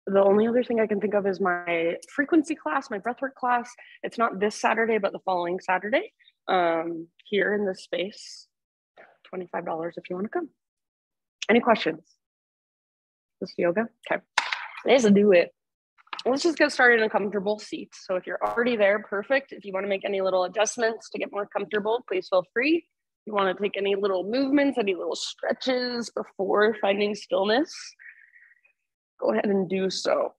The only other thing I can think of is my frequency class, my breathwork class. It's not this Saturday, but the following Saturday, here in this space. $25 if you want to come. Any questions? This yoga? Okay, let's do it. Let's just get started in a comfortable seat. So if you're already there, perfect. If you want to make any little adjustments to get more comfortable, please feel free. If you want to take any little movements, any little stretches before finding stillness, go ahead and do so.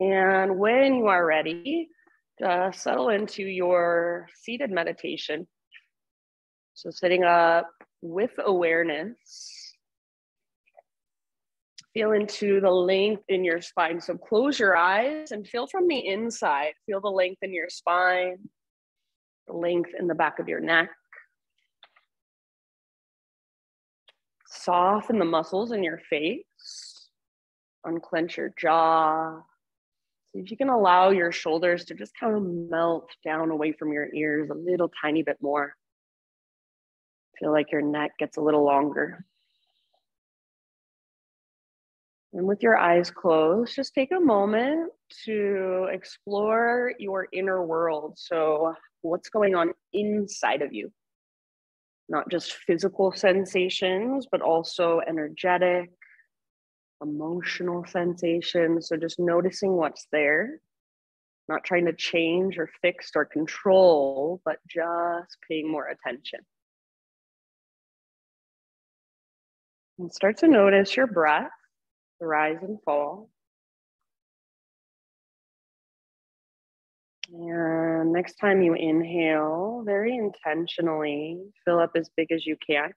And when you are ready, settle into your seated meditation. So sitting up with awareness. Feel into the length in your spine. So close your eyes and feel from the inside. Feel the length in your spine, the length in the back of your neck. Soften the muscles in your face. Unclench your jaw. See if you can allow your shoulders to just kind of melt down away from your ears a little tiny bit more. Feel like your neck gets a little longer. And with your eyes closed, just take a moment to explore your inner world. So what's going on inside of you? Not just physical sensations, but also energetic, emotional sensations. So just noticing what's there, not trying to change or fix or control, but just paying more attention. And start to notice your breath, the rise and fall. And next time you inhale, very intentionally, fill up as big as you can.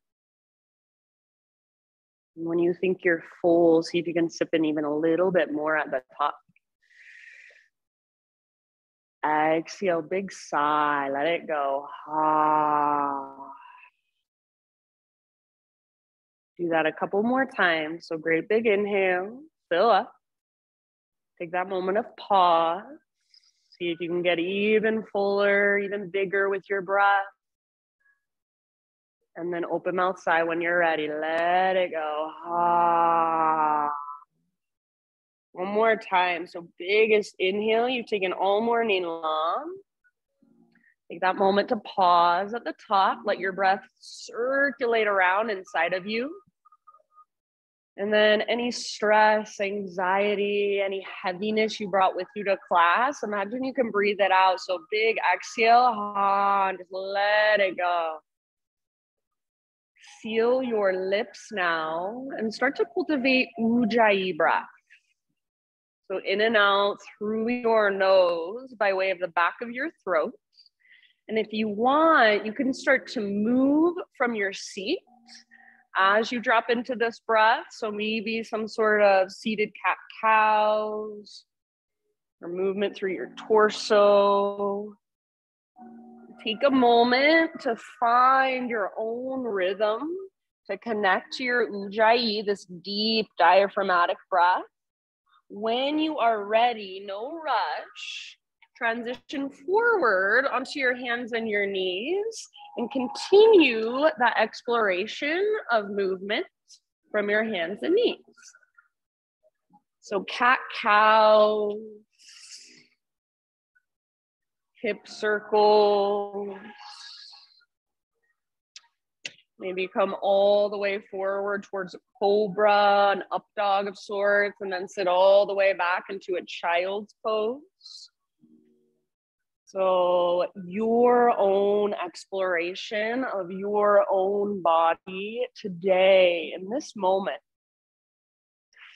And when you think you're full, see if you can sip in even a little bit more at the top. Exhale, big sigh, let it go. Ah. Do that a couple more times. So great big inhale, fill up. Take that moment of pause. See if you can get even fuller, even bigger with your breath. And then open mouth sigh when you're ready. Let it go. Ah. One more time. So biggest inhale. You've taken all morning long. Take that moment to pause at the top. Let your breath circulate around inside of you. And then any stress, anxiety, any heaviness you brought with you to class, imagine you can breathe it out. So big exhale, and just let it go. Seal your lips now and start to cultivate Ujjayi breath. So in and out through your nose by way of the back of your throat. And if you want, you can start to move from your seat as you drop into this breath. So maybe some sort of seated cat-cows or movement through your torso. Take a moment to find your own rhythm, to connect to your Ujjayi, this deep diaphragmatic breath. When you are ready, no rush, transition forward onto your hands and your knees and continue that exploration of movement from your hands and knees. So cat-cow, hip circles. Maybe come all the way forward towards a cobra, an up dog of sorts, and then sit all the way back into a child's pose. So your own exploration of your own body today, in this moment,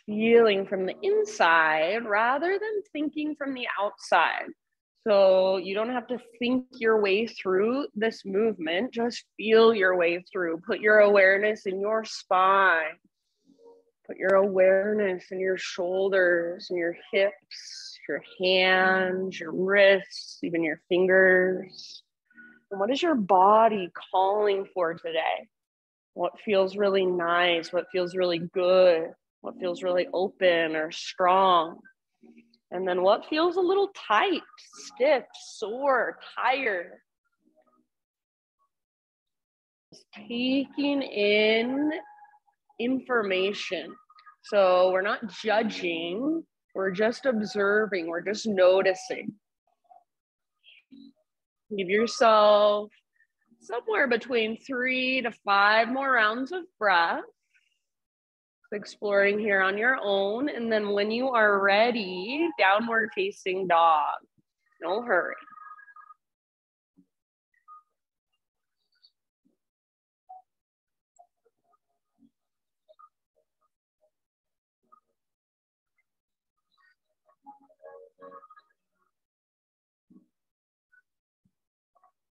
feeling from the inside rather than thinking from the outside. So you don't have to think your way through this movement, just feel your way through. Put your awareness in your spine. Put your awareness in your shoulders and your hips, your hands, your wrists, even your fingers. And what is your body calling for today? What feels really nice? What feels really good? What feels really open or strong? And then what feels a little tight, stiff, sore, tired? Just taking in information. So we're not judging, we're just observing, we're just noticing. Give yourself somewhere between 3 to 5 more rounds of breath. Exploring here on your own. And then when you are ready, downward facing dog. No hurry.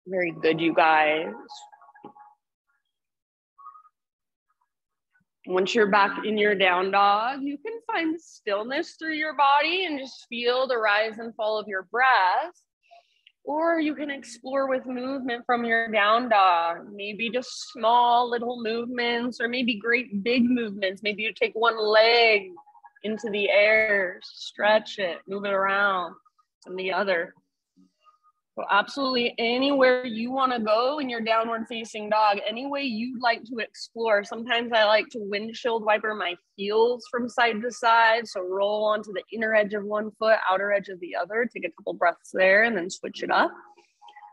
Very good, you guys. Once you're back in your down dog, you can find stillness through your body and just feel the rise and fall of your breath. Or you can explore with movement from your down dog, maybe just small little movements, or maybe great big movements. Maybe you take one leg into the air, stretch it, move it around, and the other. So absolutely anywhere you want to go in your downward facing dog, any way you'd like to explore. Sometimes I like to windshield wiper my heels from side to side. So roll onto the inner edge of one foot, outer edge of the other, take a couple breaths there and then switch it up.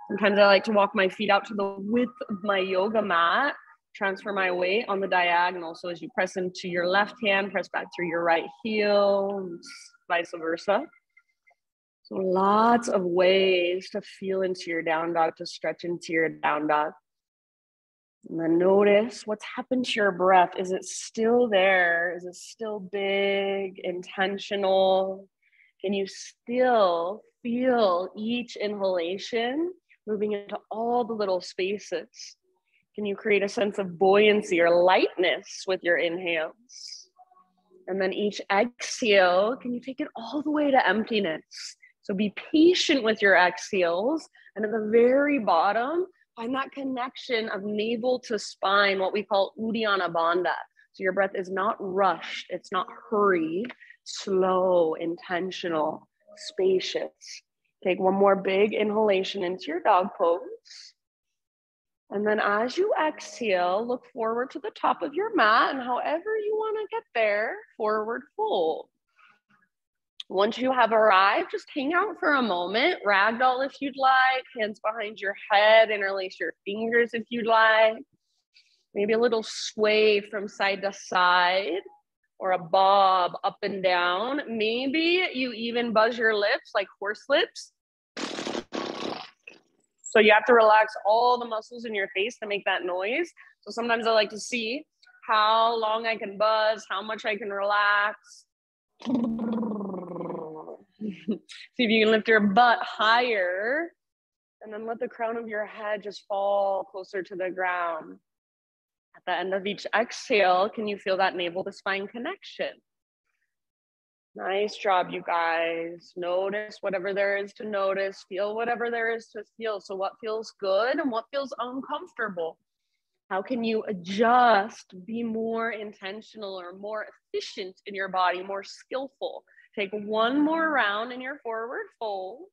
Sometimes I like to walk my feet out to the width of my yoga mat, transfer my weight on the diagonal. So as you press into your left hand, press back through your right heel, vice versa. So lots of ways to feel into your down dog, to stretch into your down dog. And then notice what's happened to your breath. Is it still there? Is it still big, intentional? Can you still feel each inhalation moving into all the little spaces? Can you create a sense of buoyancy or lightness with your inhales? And then each exhale, can you take it all the way to emptiness? So be patient with your exhales. And at the very bottom, find that connection of navel to spine, what we call Uddiyana Bandha. So your breath is not rushed, it's not hurried, slow, intentional, spacious. Take one more big inhalation into your dog pose. And then as you exhale, look forward to the top of your mat, and however you want to get there, forward fold. Once you have arrived, just hang out for a moment, ragdoll if you'd like, hands behind your head, interlace your fingers if you'd like. Maybe a little sway from side to side, or a bob up and down. Maybe you even buzz your lips like horse lips. So you have to relax all the muscles in your face to make that noise. So sometimes I like to see how long I can buzz, how much I can relax. See if you can lift your butt higher, and then let the crown of your head just fall closer to the ground. At the end of each exhale, can you feel that navel to spine connection? Nice job, you guys. Notice whatever there is to notice, feel whatever there is to feel. So what feels good and what feels uncomfortable? How can you adjust, be more intentional or more efficient in your body, more skillful? Take one more round in your forward fold.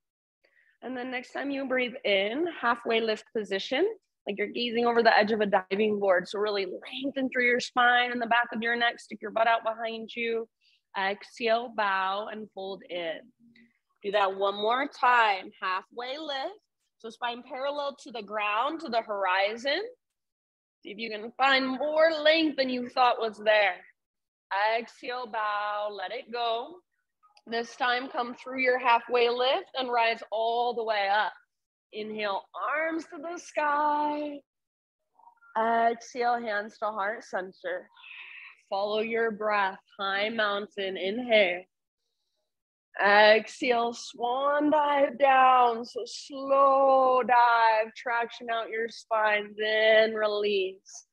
And then next time you breathe in, halfway lift position, like you're gazing over the edge of a diving board. So really lengthen through your spine and the back of your neck, stick your butt out behind you. Exhale, bow and fold in. Do that one more time, halfway lift. So spine parallel to the ground, to the horizon. See if you can find more length than you thought was there. Exhale, bow, let it go. This time, come through your halfway lift and rise all the way up. Inhale, arms to the sky. Exhale, hands to heart center. Follow your breath, high mountain, inhale. Exhale, swan dive down. So slow dive, traction out your spine, then release.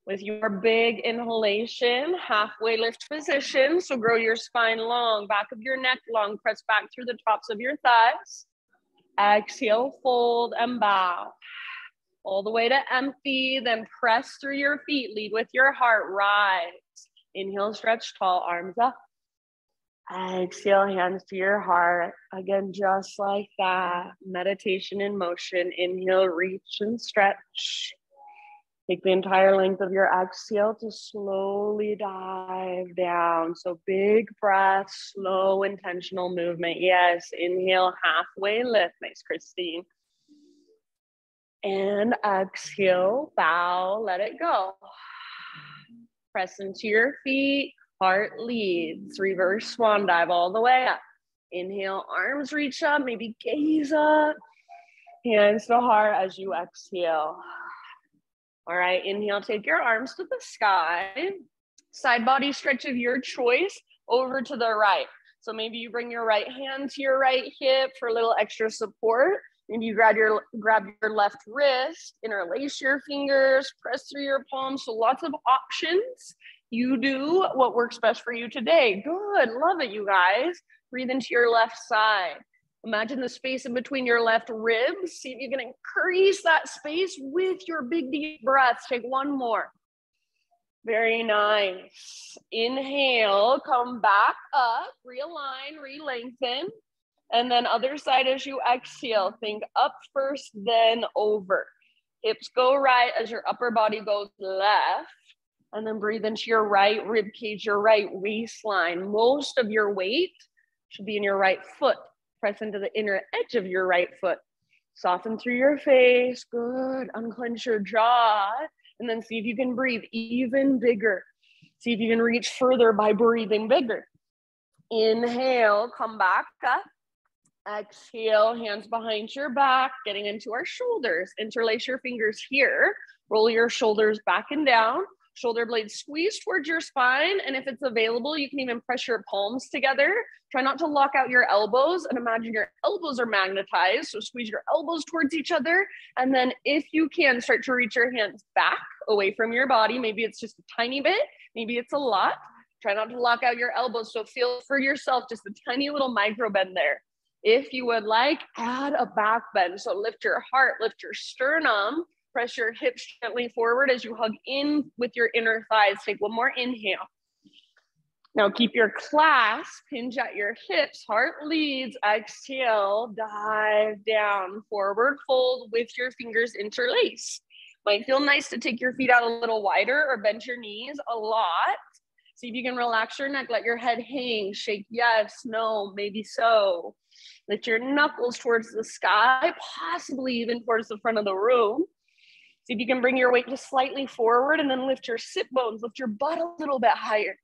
With your big inhalation, halfway lift position. So grow your spine long, back of your neck long, press back through the tops of your thighs. Exhale, fold and bow. All the way to empty, then press through your feet, lead with your heart, rise. Inhale, stretch tall, arms up. Exhale, hands to your heart. Again, just like that. Meditation in motion. Inhale, reach and stretch. Take the entire length of your exhale to slowly dive down. So big breath, slow, intentional movement. Yes, inhale, halfway lift. Nice, Christine. And exhale, bow, let it go. Press into your feet, heart leads. Reverse swan dive all the way up. Inhale, arms reach up, maybe gaze up. Hands to heart as you exhale. All right, inhale, take your arms to the sky. Side body stretch of your choice over to the right. So maybe you bring your right hand to your right hip for a little extra support. Maybe you grab your left wrist, interlace your fingers, press through your palms. So lots of options. You do what works best for you today. Good, love it, you guys. Breathe into your left side. Imagine the space in between your left ribs. See if you can increase that space with your big deep breaths. Take one more. Very nice. Inhale, come back up, realign, re-lengthen. And then other side as you exhale, think up first, then over. Hips go right as your upper body goes left. And then breathe into your right rib cage, your right waistline. Most of your weight should be in your right foot. Press into the inner edge of your right foot. Soften through your face. Good. Unclench your jaw. And then see if you can breathe even bigger. See if you can reach further by breathing bigger. Inhale, come back up. Exhale, hands behind your back, getting into our shoulders. Interlace your fingers here. Roll your shoulders back and down. Shoulder blades squeeze towards your spine. And if it's available, you can even press your palms together. Try not to lock out your elbows and imagine your elbows are magnetized. So squeeze your elbows towards each other. And then if you can, start to reach your hands back away from your body. Maybe it's just a tiny bit. Maybe it's a lot. Try not to lock out your elbows. So feel for yourself just a tiny little micro bend there. If you would like, add a back bend. So lift your heart, lift your sternum. Press your hips gently forward as you hug in with your inner thighs. Take one more inhale. Now keep your clasp, hinge at your hips, heart leads, exhale, dive down, forward fold with your fingers interlace. Might feel nice to take your feet out a little wider or bend your knees a lot. See if you can relax your neck, let your head hang, shake yes, no, maybe so. Lift your knuckles towards the sky, possibly even towards the front of the room. See if you can bring your weight just slightly forward and then lift your sit bones, lift your butt a little bit higher.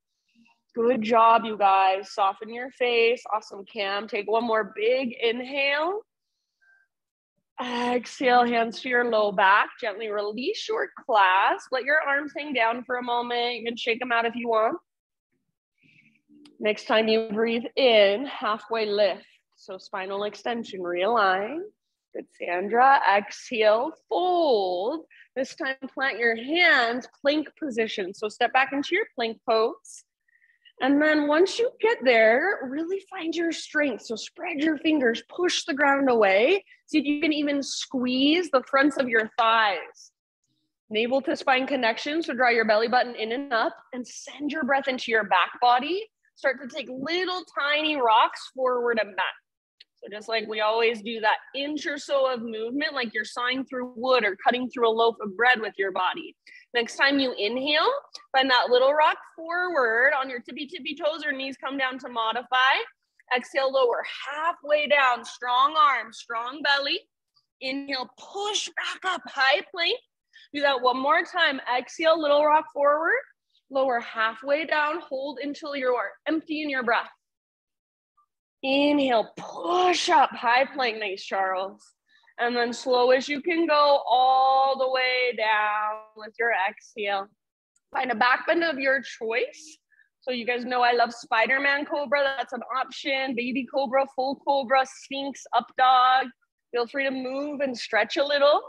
Good job, you guys. Soften your face. Awesome, Cam. Take one more big inhale. Exhale, hands to your low back. Gently release your clasp. Let your arms hang down for a moment. You can shake them out if you want. Next time you breathe in, halfway lift. So spinal extension, realign. Good, Sandra. Exhale, fold. This time plant your hands, plank position. So step back into your plank pose. And then once you get there, really find your strength. So spread your fingers, push the ground away. See if you can even squeeze the fronts of your thighs. Navel to spine connection. So draw your belly button in and up and send your breath into your back body. Start to take little tiny rocks forward and back. So just like we always do, that inch or so of movement, like you're sawing through wood or cutting through a loaf of bread with your body. Next time you inhale, find that little rock forward on your tippy toes or knees, come down to modify. Exhale, lower halfway down, strong arms, strong belly. Inhale, push back up, high plank. Do that one more time. Exhale, little rock forward, lower halfway down, hold until you're empty in your breath. Inhale, push up, high plank, nice, Charles. And then slow as you can go all the way down with your exhale. Find a back bend of your choice. So you guys know I love Spider-Man Cobra, that's an option. Baby Cobra, full Cobra, Sphinx, up dog. Feel free to move and stretch a little.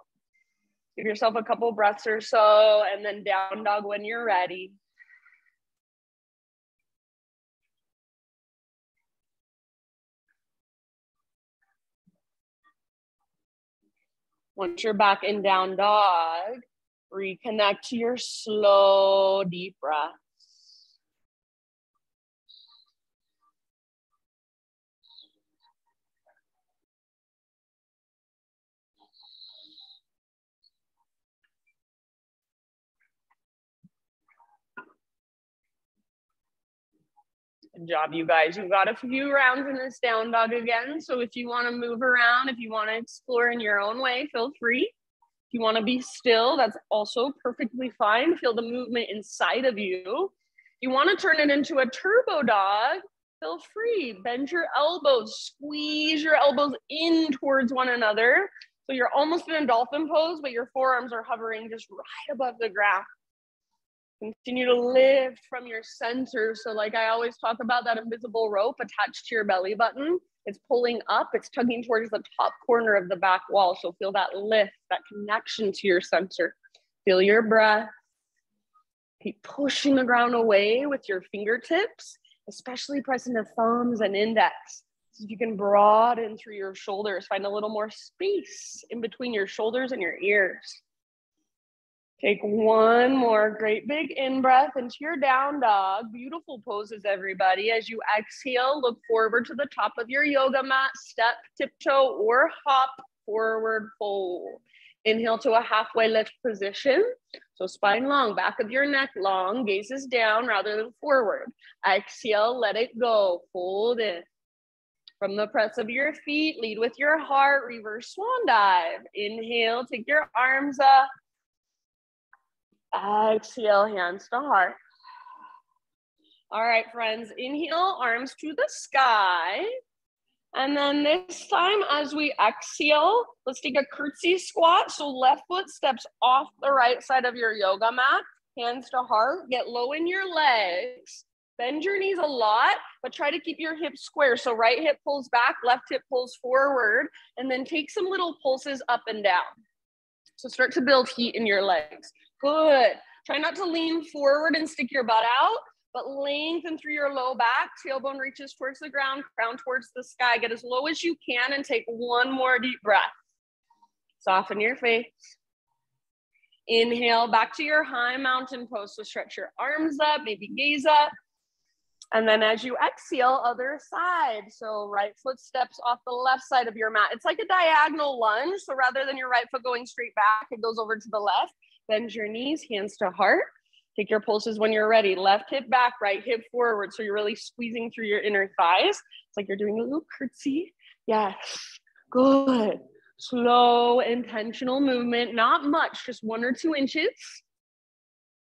Give yourself a couple breaths or so, and then down dog when you're ready. Once you're back in down dog, reconnect to your slow, deep breath. Good job, you guys. You've got a few rounds in this down dog again. So if you want to move around, if you want to explore in your own way, feel free. If you want to be still, that's also perfectly fine. Feel the movement inside of you. If you want to turn it into a turbo dog, feel free. Bend your elbows, squeeze your elbows in towards one another. So you're almost in a dolphin pose, but your forearms are hovering just right above the ground. Continue to lift from your center. So like I always talk about that invisible rope attached to your belly button. It's pulling up, it's tugging towards the top corner of the back wall. So feel that lift, that connection to your center. Feel your breath. Keep pushing the ground away with your fingertips, especially pressing the thumbs and index. So if you can broaden through your shoulders, find a little more space in between your shoulders and your ears. Take one more great big in-breath into your down dog. Beautiful poses, everybody. As you exhale, look forward to the top of your yoga mat, step, tiptoe, or hop, forward fold. Inhale to a halfway lift position. So spine long, back of your neck long, gazes down rather than forward. Exhale, let it go, fold in. From the press of your feet, lead with your heart, reverse swan dive. Inhale, take your arms up. Exhale, hands to heart. All right, friends, inhale, arms to the sky. And then this time, as we exhale, let's take a curtsy squat. So left foot steps off the right side of your yoga mat, hands to heart, get low in your legs. Bend your knees a lot, but try to keep your hips square. So right hip pulls back, left hip pulls forward, and then take some little pulses up and down. So start to build heat in your legs. Good. Try not to lean forward and stick your butt out, but lengthen through your low back. Tailbone reaches towards the ground, crown towards the sky. Get as low as you can and take one more deep breath. Soften your face. Inhale back to your high mountain pose. So stretch your arms up, maybe gaze up. And then as you exhale, other side. So right foot steps off the left side of your mat. It's like a diagonal lunge. So rather than your right foot going straight back, it goes over to the left. Bend your knees, hands to heart. Take your pulses when you're ready. Left hip back, right hip forward. So you're really squeezing through your inner thighs. It's like you're doing a little curtsy. Yes, good. Slow, intentional movement. Not much, just 1 or 2 inches.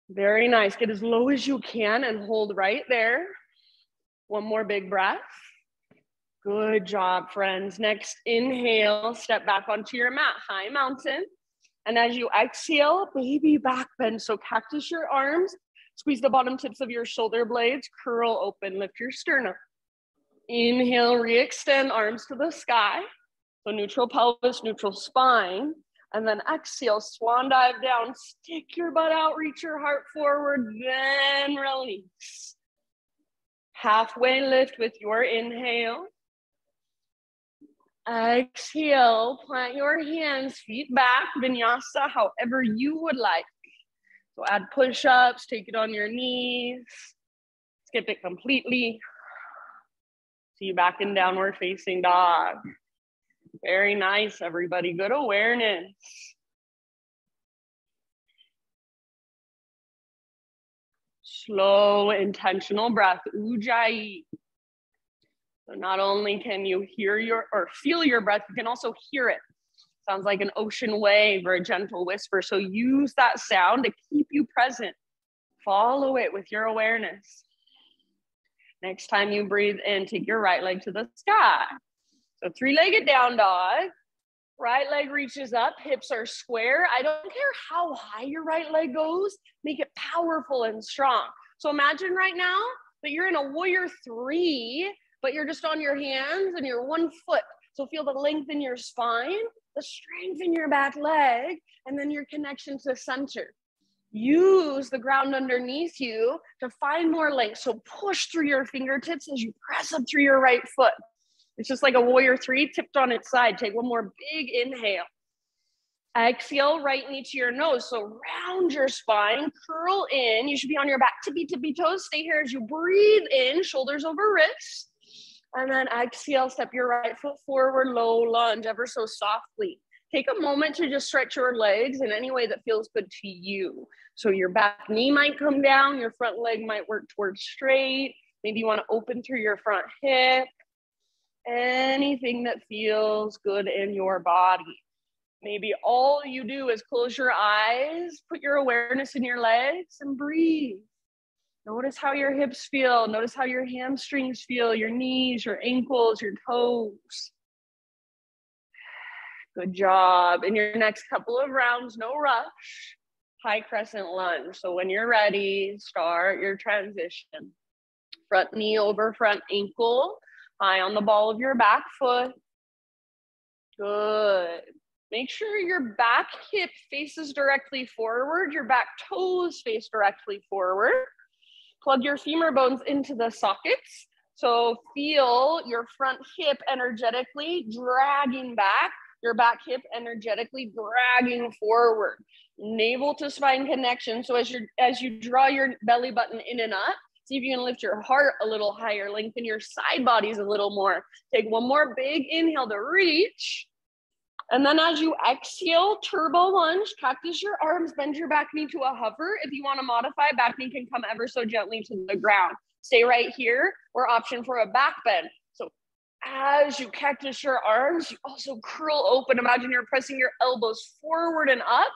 Very nice. Get as low as you can and hold right there. One more big breath. Good job, friends. Next, inhale, step back onto your mat, high mountain. And as you exhale, baby back bend. So cactus your arms, squeeze the bottom tips of your shoulder blades, curl open, lift your sternum. Inhale, re-extend arms to the sky. So neutral pelvis, neutral spine. And then exhale, swan dive down, stick your butt out, reach your heart forward, then release. Halfway lift with your inhale. Exhale, plant your hands, feet back, vinyasa, however you would like. So add push-ups, take it on your knees, skip it completely. See you back in downward facing dog. Very nice, everybody, good awareness. Slow, intentional breath, Ujjayi. So not only can you hear or feel your breath, you can also hear it. Sounds like an ocean wave or a gentle whisper. So use that sound to keep you present. Follow it with your awareness. Next time you breathe in, take your right leg to the sky. So 3-legged down dog. Right leg reaches up, hips are square. I don't care how high your right leg goes, make it powerful and strong. So imagine right now that you're in a warrior 3, but you're just on your hands and you're 1 foot. So feel the length in your spine, the strength in your back leg, and then your connection to center. Use the ground underneath you to find more length. So push through your fingertips as you press up through your right foot. It's just like a warrior 3 tipped on its side. Take one more big inhale. Exhale, right knee to your nose. So round your spine, curl in. You should be on your back, tippy toes. Stay here as you breathe in, shoulders over wrists. And then exhale, step your right foot forward, low lunge, ever so softly. Take a moment to just stretch your legs in any way that feels good to you. So your back knee might come down, your front leg might work towards straight. Maybe you want to open through your front hip. Anything that feels good in your body. Maybe all you do is close your eyes, put your awareness in your legs and breathe. Notice how your hips feel. Notice how your hamstrings feel, your knees, your ankles, your toes. Good job. In your next couple of rounds, no rush, high crescent lunge. So when you're ready, start your transition. Front knee over front ankle, high on the ball of your back foot. Good. Make sure your back hip faces directly forward, your back toes face directly forward. Plug your femur bones into the sockets. So feel your front hip energetically dragging back, your back hip energetically dragging forward. Navel to spine connection. So as you draw your belly button in and up, see if you can lift your heart a little higher, lengthen your side bodies a little more. Take one more big inhale to reach. And then as you exhale, turbo lunge, cactus your arms, bend your back knee to a hover. If you want to modify, back knee can come ever so gently to the ground. Stay right here, or option for a back bend. So as you cactus your arms, you also curl open. Imagine you're pressing your elbows forward and up.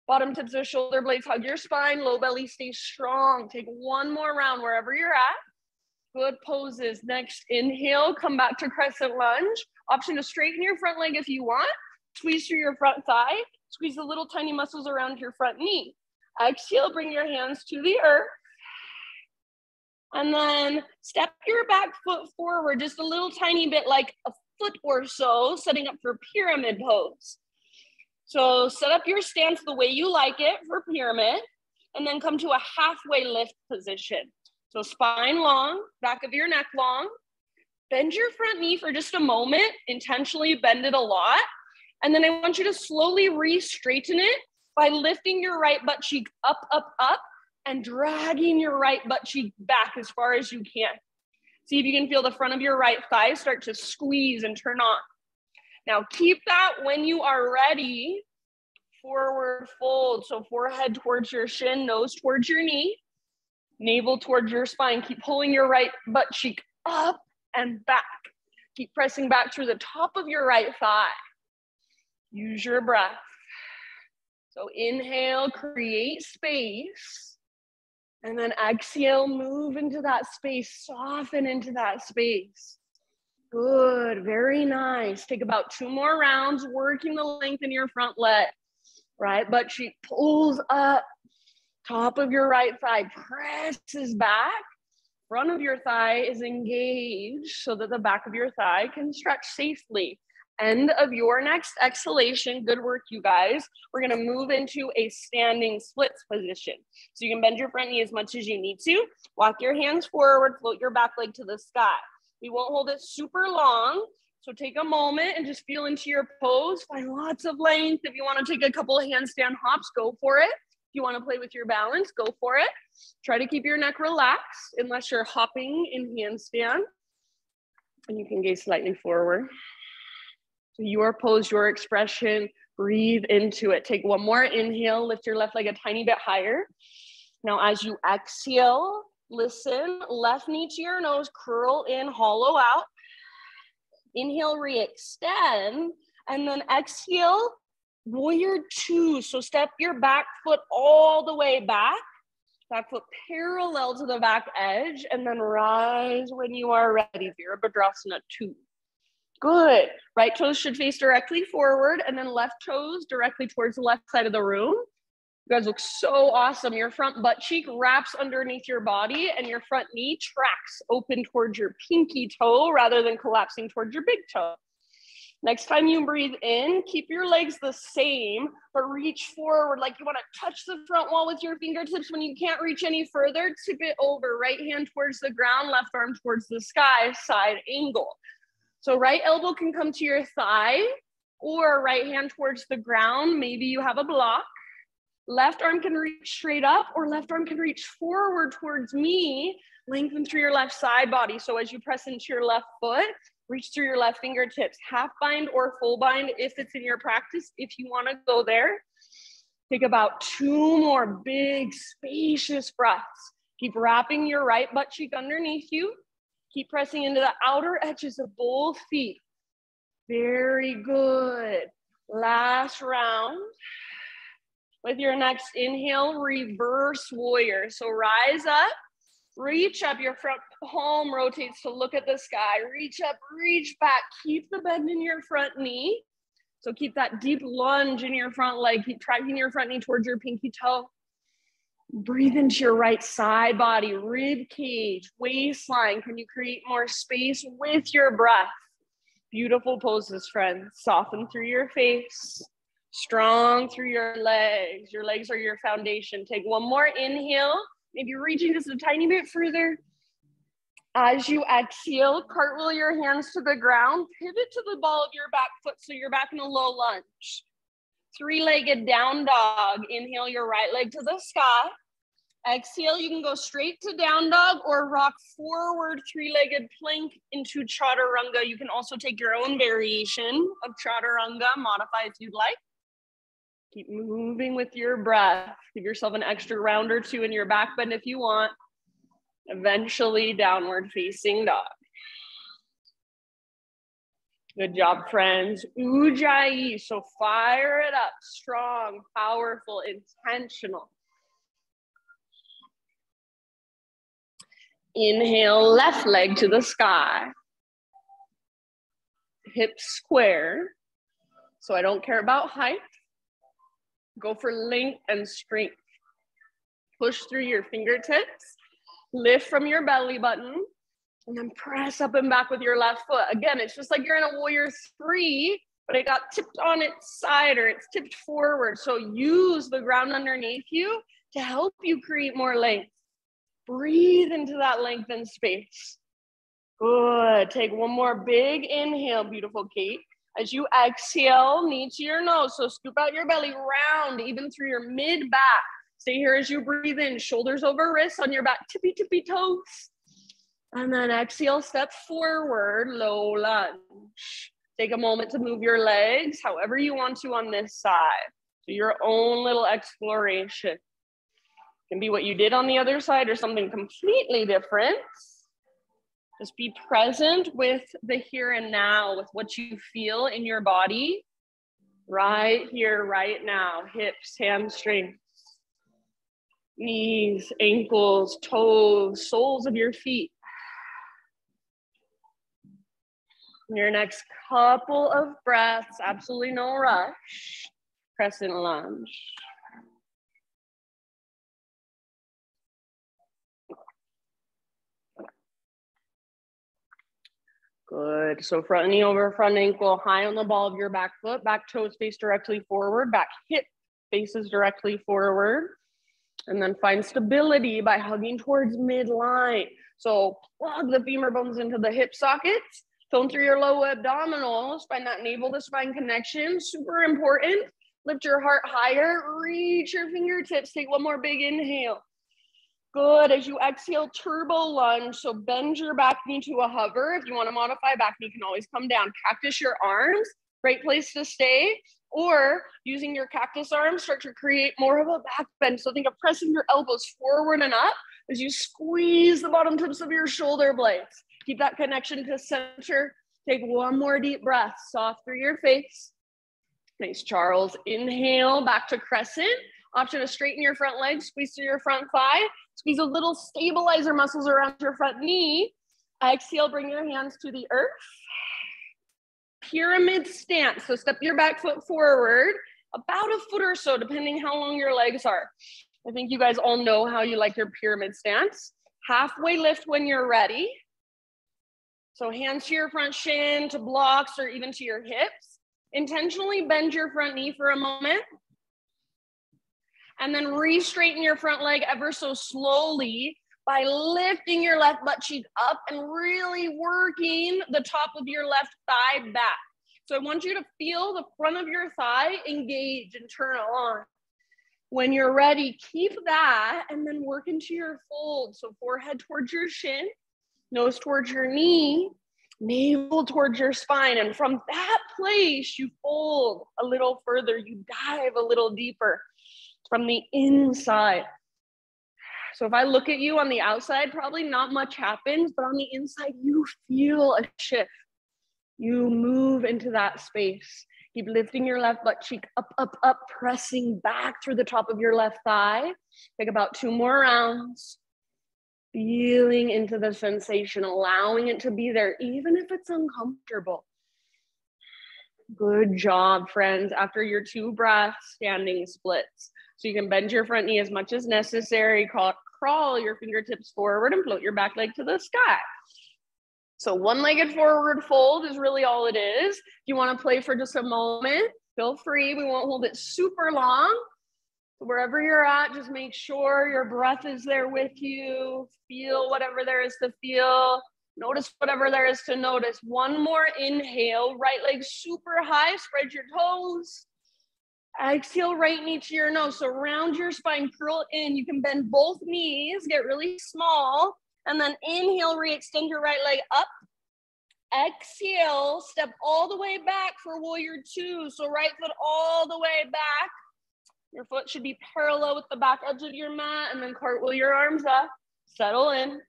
Bottom tips of shoulder blades, hug your spine, low belly, stay strong. Take one more round wherever you're at. Good poses. Next, inhale, come back to crescent lunge. Option to straighten your front leg if you want. Squeeze through your front thigh. Squeeze the little tiny muscles around your front knee. Exhale, bring your hands to the earth. And then step your back foot forward just a little tiny bit, like a foot or so, setting up for pyramid pose. So set up your stance the way you like it for pyramid, and then come to a halfway lift position. So spine long, back of your neck long. Bend your front knee for just a moment, intentionally bend it a lot. And then I want you to slowly re-straighten it by lifting your right butt cheek up, up, up, and dragging your right butt cheek back as far as you can. See if you can feel the front of your right thigh start to squeeze and turn on. Now keep that when you are ready. Forward fold. So forehead towards your shin, nose towards your knee, navel towards your spine. Keep pulling your right butt cheek up and back. Keep pressing back through the top of your right thigh. Use your breath. So inhale, create space. And then exhale, move into that space, soften into that space. Good, very nice. Take about 2 more rounds, working the length in your front leg. Right butt cheek pulls up, top of your right thigh presses back. Front of your thigh is engaged so that the back of your thigh can stretch safely. End of your next exhalation. Good work, you guys. We're gonna move into a standing splits position. So you can bend your front knee as much as you need to. Walk your hands forward, float your back leg to the sky. We won't hold it super long. So take a moment and just feel into your pose. Find lots of length. If you want to take a couple of handstand hops, go for it. If you want to play with your balance, go for it. Try to keep your neck relaxed unless you're hopping in handstand. And you can gaze slightly forward. So your pose, your expression, breathe into it. Take one more inhale, lift your left leg a tiny bit higher. Now as you exhale, listen, left knee to your nose, curl in, hollow out. Inhale, re-extend, and then exhale, warrior 2. So step your back foot all the way back foot parallel to the back edge, and then rise when you are ready, Virabhadrasana 2. Good. Right toes should face directly forward, and then left toes directly towards the left side of the room. You guys look so awesome. Your front butt cheek wraps underneath your body, and your front knee tracks open towards your pinky toe rather than collapsing towards your big toe. Next time you breathe in, keep your legs the same, but reach forward like you want to touch the front wall with your fingertips. When you can't reach any further, tip it over. Right hand towards the ground, left arm towards the sky, side angle. So right elbow can come to your thigh, or right hand towards the ground. Maybe you have a block. Left arm can reach straight up, or left arm can reach forward towards me. Lengthen through your left side body. So as you press into your left foot, reach through your left fingertips. Half bind or full bind if it's in your practice, if you want to go there. Take about 2 more big, spacious breaths. Keep wrapping your right butt cheek underneath you. Keep pressing into the outer edges of both feet. Very good. Last round. With your next inhale, reverse warrior. So rise up, reach up, your front palm rotates to look at the sky. Reach up, reach back, keep the bend in your front knee. So keep that deep lunge in your front leg. Keep tracking your front knee towards your pinky toe. Breathe into your right side body, rib cage, waistline. Can you create more space with your breath? Beautiful poses, friends. Soften through your face. Strong through your legs. Your legs are your foundation. Take one more inhale. Maybe reaching just a tiny bit further. As you exhale, cartwheel your hands to the ground. Pivot to the ball of your back foot so you're back in a low lunge. Three-legged down dog. Inhale your right leg to the sky. Exhale, you can go straight to down dog or rock forward three-legged plank into chaturanga. You can also take your own variation of chaturanga, modify if you'd like. Keep moving with your breath. Give yourself an extra round or two in your back bend if you want. Eventually, downward facing dog. Good job, friends. Ujjayi. So fire it up. Strong, powerful, intentional. Inhale, left leg to the sky. Hips square. So I don't care about height. Go for length and strength. Push through your fingertips. Lift from your belly button. And then press up and back with your left foot. Again, it's just like you're in a warrior three, but it got tipped on its side or it's tipped forward. So use the ground underneath you to help you create more length. Breathe into that length and space. Good. Take one more big inhale, beautiful Kate. As you exhale, knee to your nose. So scoop out your belly, round, even through your mid-back. Stay here as you breathe in, shoulders over wrists on your back, tippy, tippy toes. And then exhale, step forward, low lunge. Take a moment to move your legs however you want to on this side. So your own little exploration. It can be what you did on the other side or something completely different. Just be present with the here and now, with what you feel in your body right here, right now. Hips, hamstrings, knees, ankles, toes, soles of your feet. Your next couple of breaths, absolutely no rush. Crescent lunge. Good. So front knee over front ankle, high on the ball of your back foot, back toes face directly forward, back hip faces directly forward. And then find stability by hugging towards midline. So plug the femur bones into the hip sockets. Tone through your low abdominals. Find that navel to spine connection. Super important. Lift your heart higher. Reach your fingertips. Take one more big inhale. Good. As you exhale, turbo lunge. So bend your back knee to a hover. If you want to modify back knee, you can always come down. Cactus your arms. Great place to stay. Or using your cactus arms, start to create more of a back bend. So think of pressing your elbows forward and up as you squeeze the bottom tips of your shoulder blades. Keep that connection to center. Take one more deep breath. Soft through your face. Nice, Charles. Inhale, back to crescent. Option to straighten your front leg, squeeze through your front thigh. Squeeze a little stabilizer muscles around your front knee. Exhale, bring your hands to the earth. Pyramid stance. So step your back foot forward, about a foot or so, depending how long your legs are. I think you guys all know how you like your pyramid stance. Halfway lift when you're ready. So hands to your front shin, to blocks, or even to your hips. Intentionally bend your front knee for a moment. And then re-straighten your front leg ever so slowly by lifting your left butt cheek up and really working the top of your left thigh back. So I want you to feel the front of your thigh engage and turn on. When you're ready, keep that and then work into your fold. So forehead towards your shin, nose towards your knee, navel towards your spine. And from that place, you fold a little further, you dive a little deeper from the inside. So if I look at you on the outside, probably not much happens, but on the inside, you feel a shift. You move into that space. Keep lifting your left butt cheek up, up, up, pressing back through the top of your left thigh. Take about 2 more rounds. Feeling into the sensation, allowing it to be there, even if it's uncomfortable. Good job, friends. After your 2 breaths, standing splits. So you can bend your front knee as much as necessary, crawl your fingertips forward and float your back leg to the sky. So one-legged forward fold is really all it is. If you want to play for just a moment, feel free. We won't hold it super long. So wherever you're at, just make sure your breath is there with you. Feel whatever there is to feel. Notice whatever there is to notice. One more inhale, right leg super high, spread your toes. Exhale, right knee to your nose. So round your spine, curl in. You can bend both knees, get really small. And then inhale, re-extend your right leg up. Exhale, step all the way back for warrior 2. So right foot all the way back. Your foot should be parallel with the back edge of your mat, and then cartwheel your arms up. Settle in.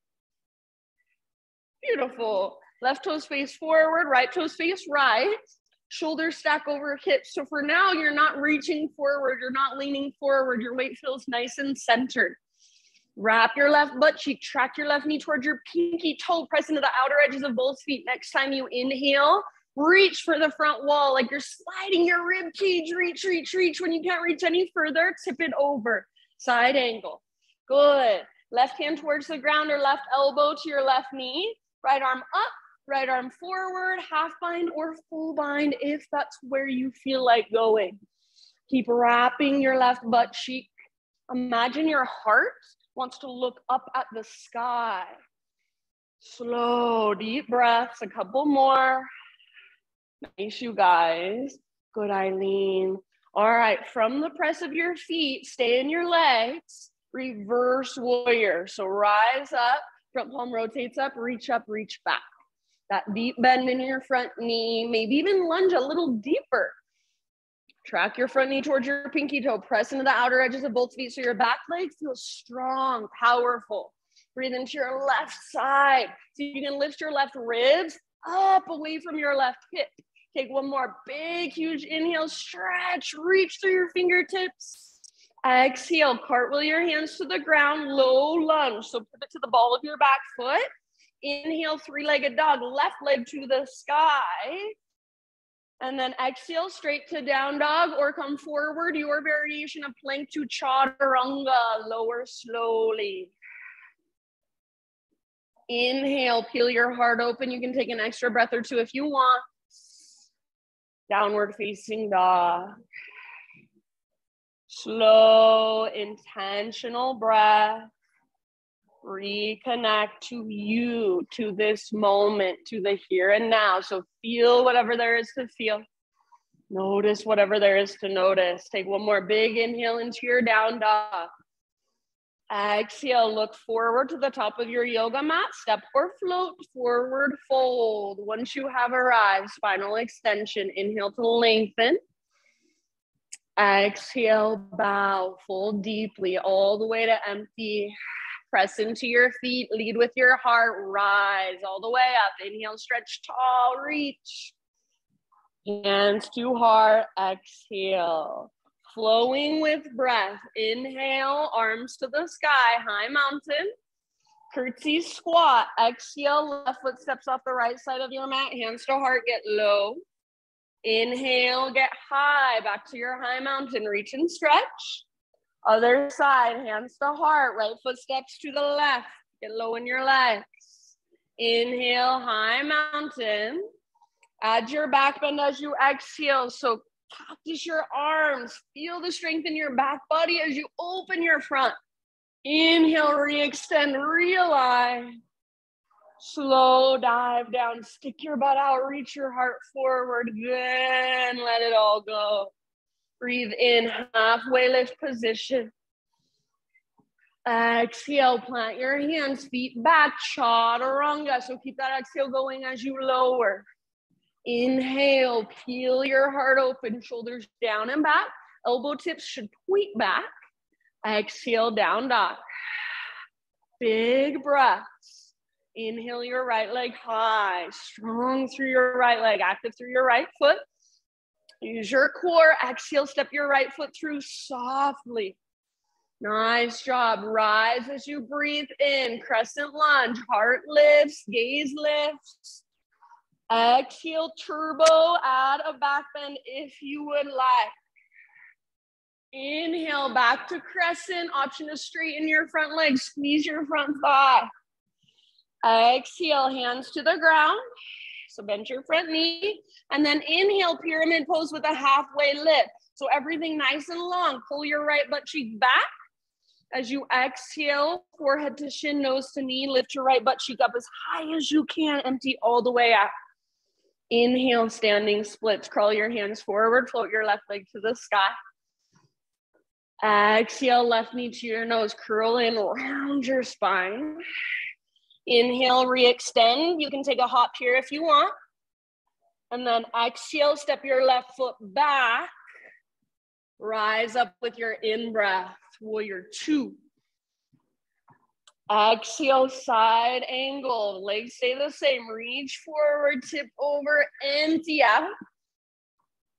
Beautiful. Left toes face forward, right toes face right. Shoulders stack over hips. So for now, you're not reaching forward. You're not leaning forward. Your weight feels nice and centered. Wrap your left butt cheek, track your left knee towards your pinky toe, press into the outer edges of both feet. Next time you inhale, reach for the front wall, like you're sliding your rib cage. Reach, reach, reach. When you can't reach any further, tip it over. Side angle. Good. Left hand towards the ground or left elbow to your left knee. Right arm up, right arm forward, half bind or full bind if that's where you feel like going. Keep wrapping your left butt cheek. Imagine your heart wants to look up at the sky. Slow, deep breaths, a couple more. Nice, you guys. Good, Eileen. All right, from the press of your feet, stay in your legs, reverse warrior. So rise up, front palm rotates up, reach back. That deep bend in your front knee, maybe even lunge a little deeper. Track your front knee towards your pinky toe. Press into the outer edges of both feet so your back leg feels strong, powerful. Breathe into your left side. So you can lift your left ribs up away from your left hip. Take one more big, huge inhale. Stretch, reach through your fingertips. Exhale, cartwheel your hands to the ground. Low lunge. So pivot to the ball of your back foot. Inhale, 3-legged dog. Left leg to the sky. And then exhale, straight to down dog or come forward, your variation of plank to chaturanga, lower slowly. Inhale, peel your heart open. You can take an extra breath or 2 if you want. Downward facing dog. Slow, intentional breath. Reconnect to you, to this moment, to the here and now. So feel whatever there is to feel. Notice whatever there is to notice. Take one more big inhale into your down dog. Exhale, look forward to the top of your yoga mat. Step or float, forward fold. Once you have arrived, spinal extension. Inhale to lengthen. Exhale, bow, fold deeply all the way to empty. Press into your feet, lead with your heart, rise all the way up. Inhale, stretch tall, reach. Hands to heart, exhale. Flowing with breath, inhale, arms to the sky, high mountain. Curtsy squat, exhale, left foot steps off the right side of your mat, hands to heart, get low. Inhale, get high, back to your high mountain, reach and stretch. Other side, hands to heart, right foot steps to the left. Get low in your legs. Inhale, high mountain. Add your back bend as you exhale. So cactus your arms. Feel the strength in your back body as you open your front. Inhale, re-extend, realign. Slow dive down. Stick your butt out. Reach your heart forward. Then let it all go. Breathe in, halfway lift position. Exhale, plant your hands, feet back, chaturanga. So keep that exhale going as you lower. Inhale, peel your heart open, shoulders down and back. Elbow tips should point back. Exhale, down dog. Big breaths. Inhale your right leg high, strong through your right leg, active through your right foot. Use your core. Exhale, step your right foot through softly. Nice job. Rise as you breathe in. Crescent lunge. Heart lifts. Gaze lifts. Exhale, turbo. Add a back bend if you would like. Inhale, back to crescent. Option to straighten your front leg. Squeeze your front thigh. Exhale, hands to the ground. So bend your front knee. And then inhale, pyramid pose with a halfway lift. So everything nice and long. Pull your right butt cheek back. As you exhale, forehead to shin, nose to knee, lift your right butt cheek up as high as you can. Empty all the way out. Inhale, standing splits. Crawl your hands forward. Float your left leg to the sky. Exhale, left knee to your nose. Curl in, round your spine. Inhale, re-extend. You can take a hop here if you want. And then exhale, step your left foot back. Rise up with your in-breath. Warrior two. Exhale, side angle. Legs stay the same. Reach forward, tip over, empty out.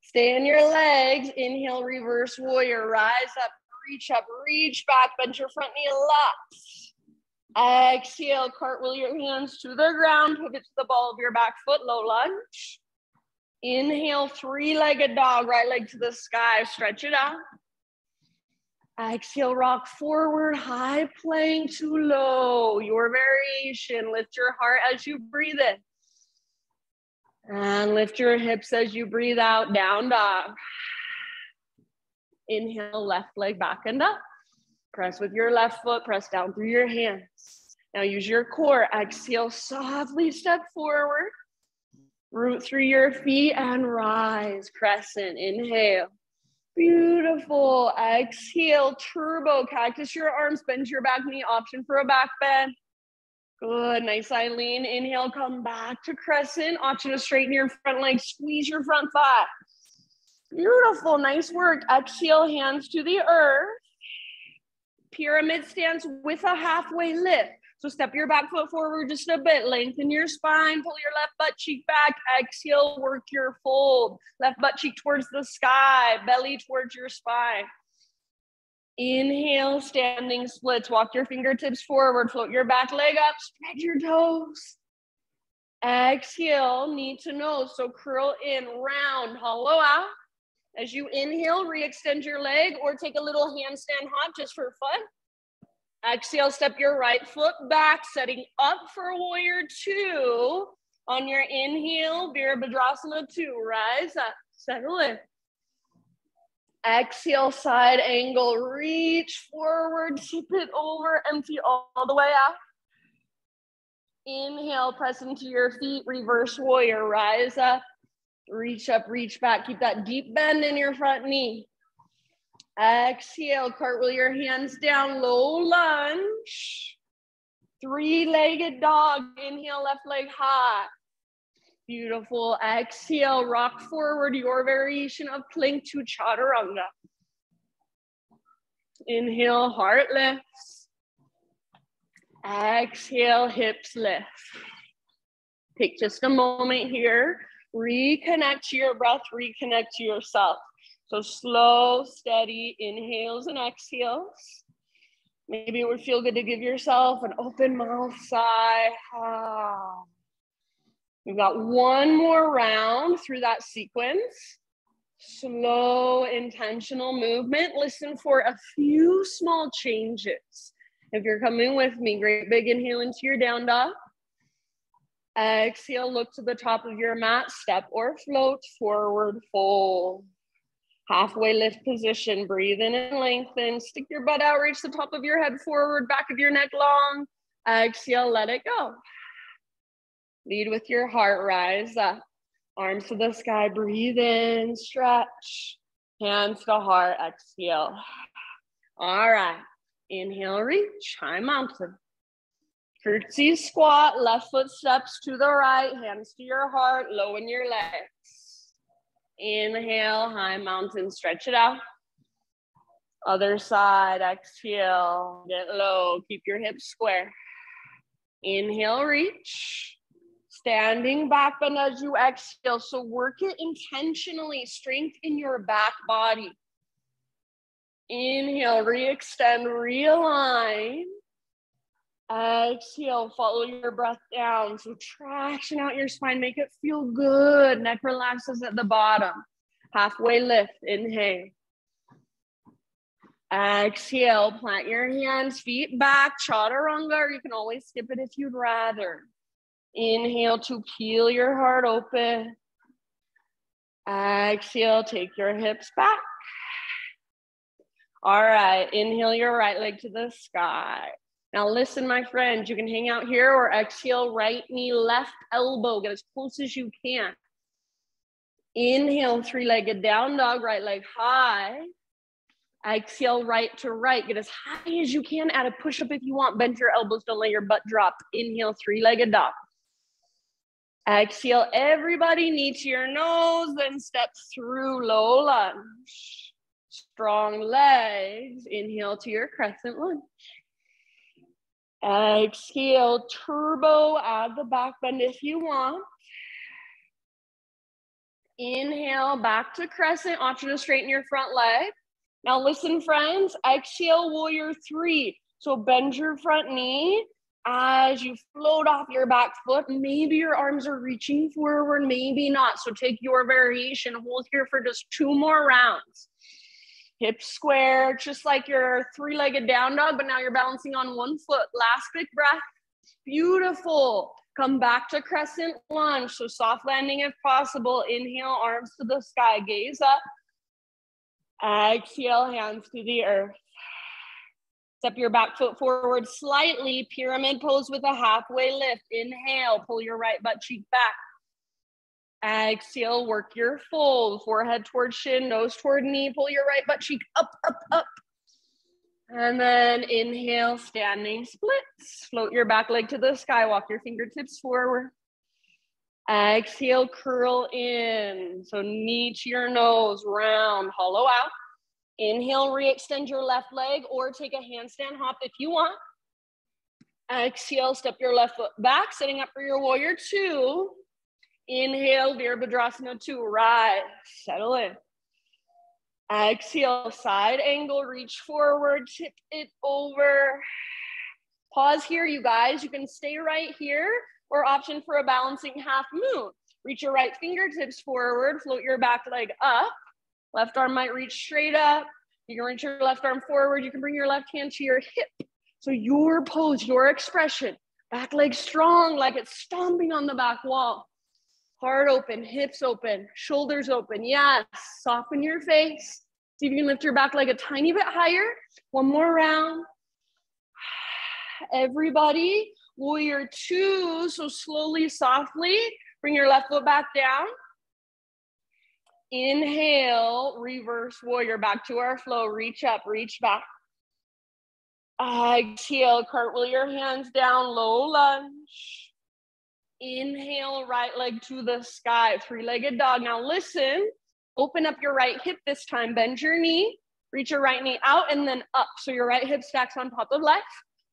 Stay in your legs. Inhale, reverse warrior. Rise up, reach back. Bend your front knee lots. Exhale, cartwheel your hands to the ground. Pivot to the ball of your back foot, low lunge. Inhale, three-legged dog. Right leg to the sky. Stretch it out. Exhale, rock forward, high plank to low. Your variation. Lift your heart as you breathe in. And lift your hips as you breathe out, down dog. Inhale, left leg back and up. Press with your left foot, press down through your hands. Now use your core. Exhale, softly step forward. Root through your feet and rise. Crescent, inhale. Beautiful. Exhale, turbo. Cactus your arms, bend your back knee. Option for a back bend. Good, nice side lean. Inhale, come back to crescent. Option to straighten your front leg. Squeeze your front thigh. Beautiful, nice work. Exhale, hands to the earth. Pyramid stance with a halfway lift. So step your back foot forward just a bit. Lengthen your spine. Pull your left butt cheek back. Exhale, work your fold. Left butt cheek towards the sky. Belly towards your spine. Inhale, standing splits. Walk your fingertips forward. Float your back leg up. Spread your toes. Exhale, knee to nose. So curl in, round, hollow out. As you inhale, re-extend your leg or take a little handstand hop just for fun. Exhale, step your right foot back, setting up for warrior two. On your inhale, Virabhadrasana 2. Rise up, settle in. Exhale, side angle, reach forward, tip it over, empty all the way out. Inhale, press into your feet, reverse warrior, rise up, reach back. Keep that deep bend in your front knee. Exhale, cartwheel your hands down, low lunge. Three-legged dog, inhale, left leg high. Beautiful, exhale, rock forward, your variation of plank to chaturanga. Inhale, heart lifts. Exhale, hips lift. Take just a moment here. Reconnect to your breath, reconnect to yourself. So slow, steady inhales and exhales. Maybe it would feel good to give yourself an open mouth sigh. We've got one more round through that sequence. Slow, intentional movement. Listen for a few small changes. If you're coming with me, great big inhale into your down dog. Exhale, look to the top of your mat, step or float, forward fold. Halfway lift position, breathe in and lengthen. Stick your butt out, reach the top of your head forward, back of your neck long. Exhale, let it go. Lead with your heart, rise up. Arms to the sky, breathe in, stretch. Hands to heart, exhale. All right, inhale, reach, high mountain. Curtsy squat, left foot steps to the right, hands to your heart, low in your legs. Inhale, high mountain, stretch it out. Other side, exhale, get low, keep your hips square. Inhale, reach. Standing back bend as you exhale. So work it intentionally, strength in your back body. Inhale, re-extend, realign. Exhale, follow your breath down. So traction out your spine, make it feel good. Neck relaxes at the bottom. Halfway lift, inhale. Exhale, plant your hands, feet back, chaturanga, or you can always skip it if you'd rather. Inhale to peel your heart open. Exhale, take your hips back. All right, inhale your right leg to the sky. Now listen, my friends, you can hang out here or exhale, right knee, left elbow, get as close as you can. Inhale, three-legged down dog, right leg high. Exhale, right to right, get as high as you can, add a push-up if you want, bend your elbows, don't let your butt drop. Inhale, three-legged dog. Exhale, everybody, knee to your nose, then step through low lunge. Strong legs, inhale to your crescent lunge. Exhale, turbo, add the back bend if you want. Inhale, back to crescent, option to straighten your front leg. Now listen, friends, exhale, warrior three. So bend your front knee as you float off your back foot. Maybe your arms are reaching forward, maybe not. So take your variation, hold here for just 2 more rounds. Hips square, just like your three-legged down dog, but now you're balancing on one foot. Last big breath. Beautiful. Come back to crescent lunge. So soft landing if possible. Inhale, arms to the sky, gaze up. Exhale, hands to the earth. Step your back foot forward slightly, pyramid pose with a halfway lift. Inhale, pull your right butt cheek back. Exhale, work your fold, forehead towards shin, nose toward knee, pull your right butt cheek up, up, up. And then inhale, standing splits. Float your back leg to the sky, walk your fingertips forward. Exhale, curl in. So knee to your nose, round, hollow out. Inhale, re-extend your left leg or take a handstand hop if you want. Exhale, step your left foot back, setting up for your warrior two. Inhale, Virabhadrasana 2, rise, settle in. Exhale, side angle, reach forward, tip it over. Pause here, you guys. You can stay right here or option for a balancing half moon. Reach your right fingertips forward, float your back leg up. Left arm might reach straight up. You can reach your left arm forward. You can bring your left hand to your hip. So your pose, your expression, back leg strong like it's stomping on the back wall. Heart open, hips open, shoulders open. Yes, soften your face. See if you can lift your back leg a tiny bit higher. One more round. Everybody, warrior two. So slowly, softly, bring your left foot back down. Inhale, reverse warrior, back to our flow. Reach up, reach back. Exhale, cartwheel your hands down, low lunge. Inhale, right leg to the sky, three-legged dog. Now listen, open up your right hip this time, bend your knee, reach your right knee out and then up. So your right hip stacks on top of left.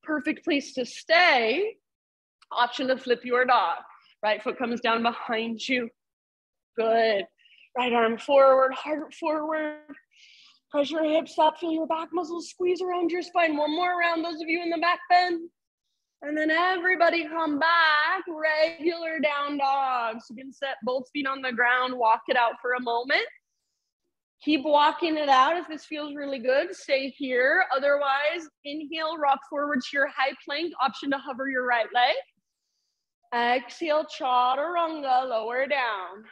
Perfect place to stay. Option to flip your dog. Right foot comes down behind you. Good. Right arm forward, heart forward. Press your hips up, feel your back muscles squeeze around your spine. One more round, those of you in the back bend. And then everybody come back, regular down dog. So you can set both feet on the ground, walk it out for a moment. Keep walking it out. If this feels really good, stay here. Otherwise, inhale, rock forward to your high plank, option to hover your right leg. Exhale, chaturanga, lower down.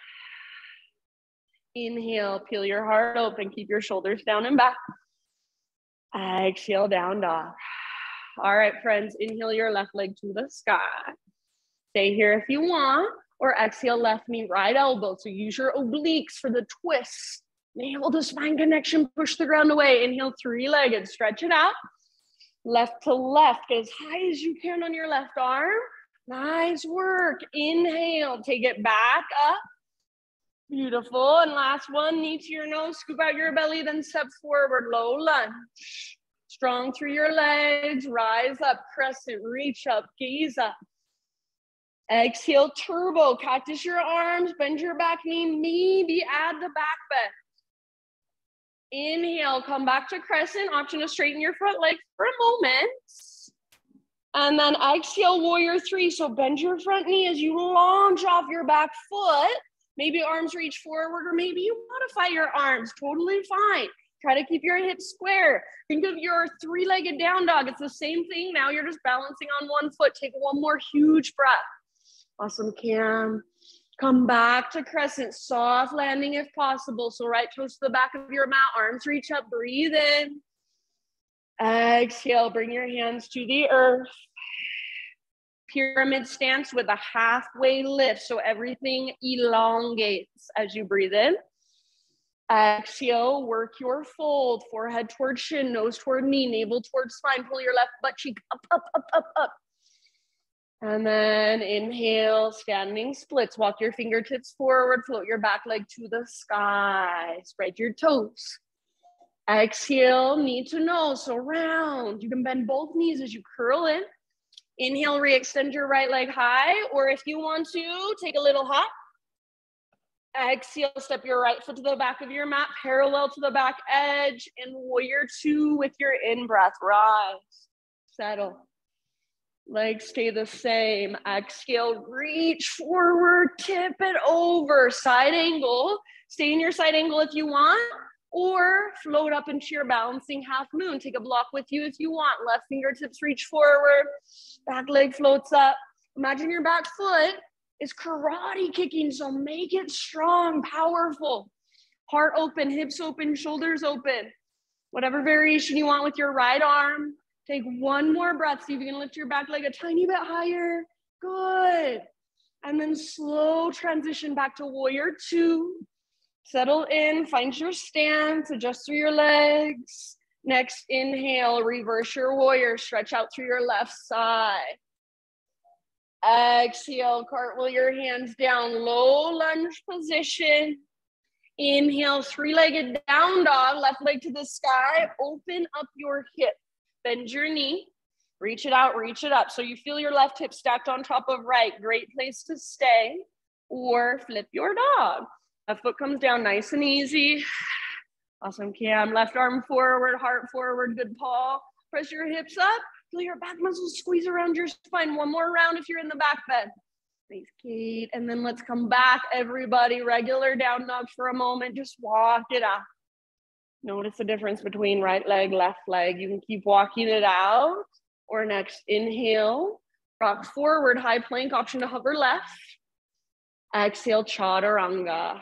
Inhale, peel your heart open, keep your shoulders down and back. Exhale, down dog. All right, friends, inhale your left leg to the sky. Stay here if you want, or exhale, left knee, right elbow. So use your obliques for the twist. Navel to spine connection, push the ground away. Inhale, three-legged, stretch it out. Left to left, get as high as you can on your left arm. Nice work. Inhale, take it back up. Beautiful. And last one, knee to your nose, scoop out your belly, then step forward, low lunge. Strong through your legs, rise up, crescent, reach up, gaze up. Exhale, turbo, cactus your arms, bend your back knee, maybe add the back bend. Inhale, come back to crescent, option to straighten your front leg for a moment. And then exhale, warrior three. So bend your front knee as you launch off your back foot. Maybe arms reach forward, or maybe you modify your arms, totally fine. Try to keep your hips square. Think of your three-legged down dog. It's the same thing. Now you're just balancing on one foot. Take one more huge breath. Awesome, Cam. Come back to crescent, soft landing if possible. So right toes to the back of your mat, arms reach up, breathe in. Exhale, bring your hands to the earth. Pyramid stance with a halfway lift. So everything elongates as you breathe in. Exhale, work your fold, forehead towards shin, nose toward knee, navel towards spine. Pull your left butt cheek up, up, up, up, up. And then inhale, standing splits. Walk your fingertips forward, float your back leg to the sky. Spread your toes. Exhale, knee to nose, so round. You can bend both knees as you curl in. Inhale, re-extend your right leg high, or if you want to, take a little hop. Exhale, step your right foot to the back of your mat, parallel to the back edge, and warrior two with your in-breath. Rise, settle. Legs stay the same. Exhale, reach forward, tip it over. Side angle. Stay in your side angle if you want, or float up into your balancing half moon. Take a block with you if you want. Left fingertips reach forward. Back leg floats up. Imagine your back foot is karate kicking, so make it strong, powerful. Heart open, hips open, shoulders open. Whatever variation you want with your right arm. Take one more breath. See if you can lift your back leg a tiny bit higher. Good. And then slow transition back to warrior two. Settle in, find your stance, adjust through your legs. Next, inhale, reverse your warrior, stretch out through your left side. Exhale, cartwheel your hands down, low lunge position. Inhale, three-legged down dog, left leg to the sky. Open up your hip. Bend your knee, reach it out, reach it up. So you feel your left hip stacked on top of right. Great place to stay. Or flip your dog. Left foot comes down nice and easy. Awesome, Cam. Left arm forward, heart forward, good paw. Press your hips up. Feel your back muscles squeeze around your spine. One more round if you're in the back bend. Nice, Kate. And then let's come back, everybody. Regular down dog for a moment. Just walk it out. Notice the difference between right leg, left leg. You can keep walking it out. Or next, inhale, rock forward, high plank, option to hover left. Exhale, chaturanga.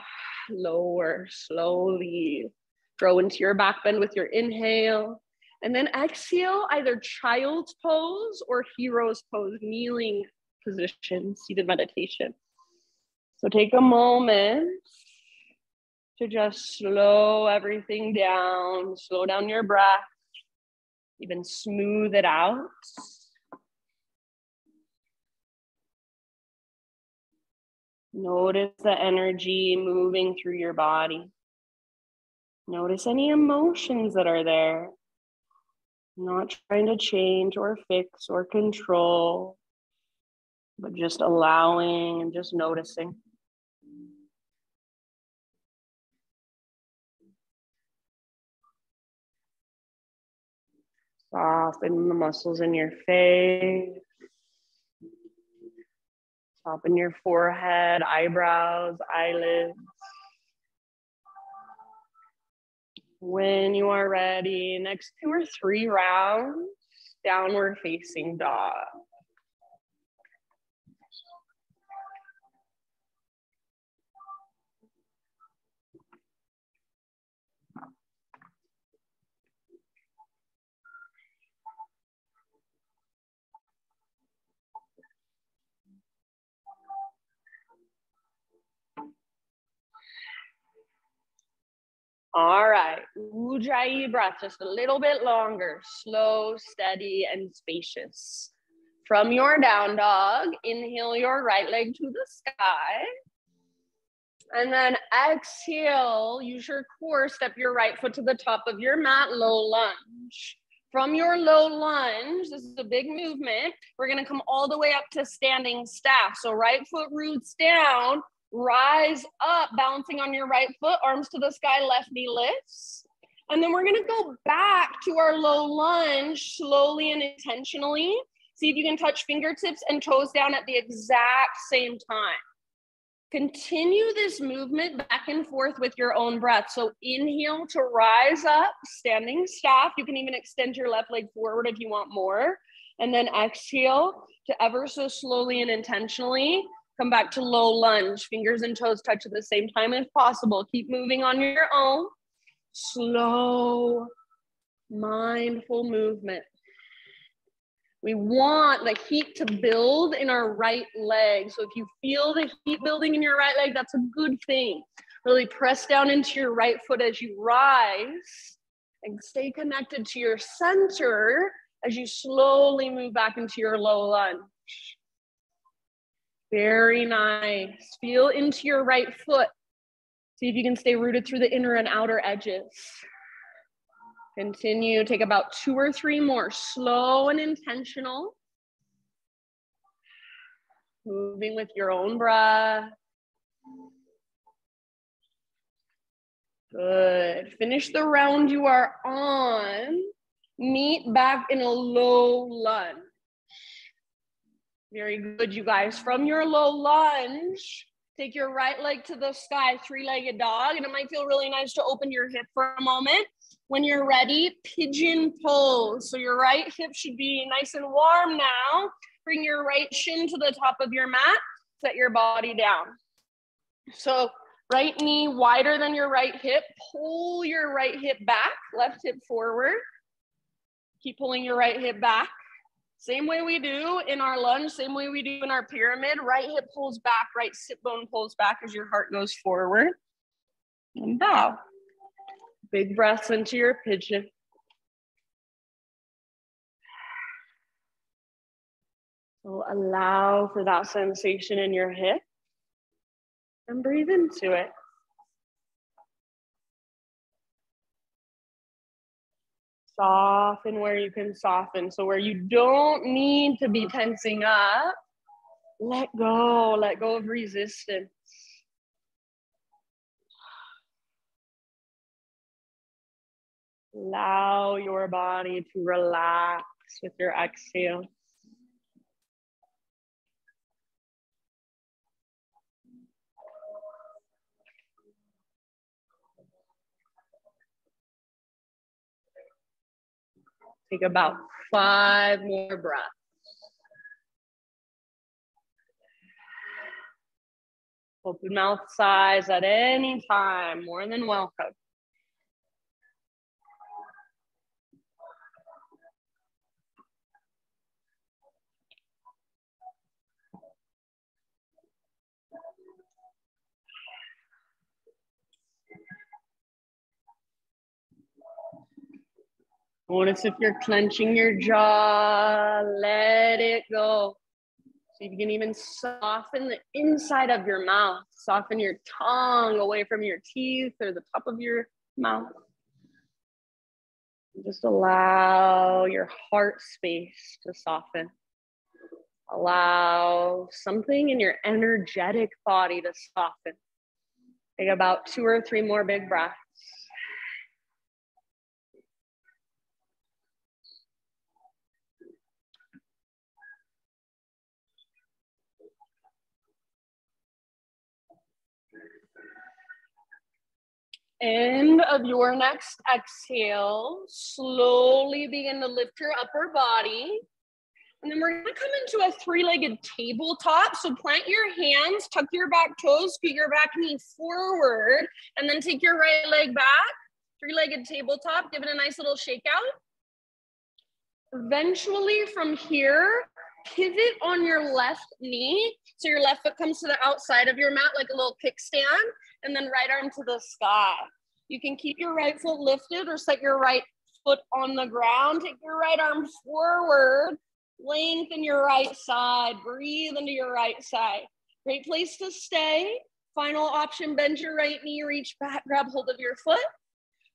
Lower, slowly. Grow into your back bend with your inhale. And then exhale, either child's pose or hero's pose, kneeling position, seated meditation. So take a moment to just slow everything down, slow down your breath, even smooth it out. Notice the energy moving through your body. Notice any emotions that are there. Not trying to change or fix or control, but just allowing and just noticing. Soften the muscles in your face. Soften your forehead, eyebrows, eyelids. When you are ready, next 2 or 3 rounds, downward facing dog. All right, Ujjayi breath, just a little bit longer, slow, steady, and spacious. From your down dog, inhale your right leg to the sky. And then exhale, use your core, step your right foot to the top of your mat, low lunge. From your low lunge, this is a big movement, we're gonna come all the way up to standing staff. So right foot roots down, rise up, balancing on your right foot, arms to the sky, left knee lifts. And then we're gonna go back to our low lunge slowly and intentionally. See if you can touch fingertips and toes down at the exact same time. Continue this movement back and forth with your own breath. So inhale to rise up, standing staff. You can even extend your left leg forward if you want more. And then exhale to ever so slowly and intentionally come back to low lunge. Fingers and toes touch at the same time as possible. Keep moving on your own. Slow, mindful movement. We want the heat to build in our right leg. So if you feel the heat building in your right leg, that's a good thing. Really press down into your right foot as you rise and stay connected to your center as you slowly move back into your low lunge. Very nice. Feel into your right foot. See if you can stay rooted through the inner and outer edges. Continue, take about 2 or 3 more, slow and intentional. Moving with your own breath. Good, finish the round you are on. Meet back in a low lunge. Very good, you guys. From your low lunge, take your right leg to the sky, 3-legged dog, and it might feel really nice to open your hip for a moment. When you're ready, pigeon pose. So your right hip should be nice and warm now. Bring your right shin to the top of your mat. Set your body down. So right knee wider than your right hip. Pull your right hip back, left hip forward. Keep pulling your right hip back. Same way we do in our lunge, same way we do in our pyramid. Right hip pulls back, right sit bone pulls back as your heart goes forward. And bow. Big breaths into your pigeon. So allow for that sensation in your hip and breathe into it. Soften where you can soften. So where you don't need to be tensing up, let go of resistance. Allow your body to relax with your exhale. Take about 5 more breaths. Open mouth size at any time, more than welcome. Notice if you're clenching your jaw, let it go. See if you can even soften the inside of your mouth. Soften your tongue away from your teeth or the top of your mouth. Just allow your heart space to soften. Allow something in your energetic body to soften. Take about 2 or 3 more big breaths. End of your next exhale, slowly begin to lift your upper body. And then we're gonna come into a 3-legged tabletop. So plant your hands, tuck your back toes, scoot your back knee forward, and then take your right leg back. 3-legged tabletop, give it a nice little shake out. Eventually from here, pivot on your left knee. So your left foot comes to the outside of your mat like a little kickstand, and then right arm to the sky. You can keep your right foot lifted or set your right foot on the ground. Take your right arm forward, lengthen your right side, breathe into your right side. Great place to stay. Final option, bend your right knee, reach back, grab hold of your foot.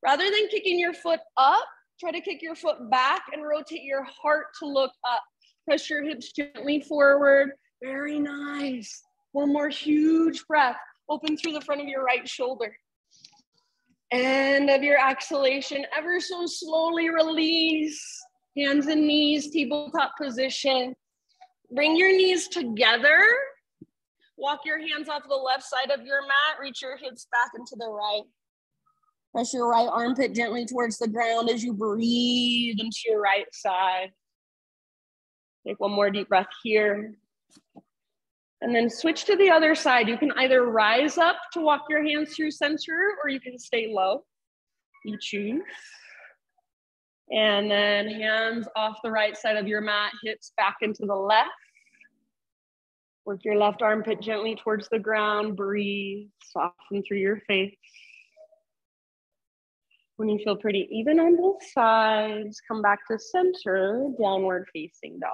Rather than kicking your foot up, try to kick your foot back and rotate your heart to look up. Press your hips gently forward. Very nice. One more huge breath. Open through the front of your right shoulder. End of your exhalation, ever so slowly release. Hands and knees, tabletop position. Bring your knees together. Walk your hands off the left side of your mat. Reach your hips back into the right. Press your right armpit gently towards the ground as you breathe into your right side. Take one more deep breath here. And then switch to the other side. You can either rise up to walk your hands through center, or you can stay low. You choose. And then hands off the right side of your mat, hips back into the left. Work your left armpit gently towards the ground. Breathe, soften through your face. When you feel pretty even on both sides, come back to center, downward facing dog.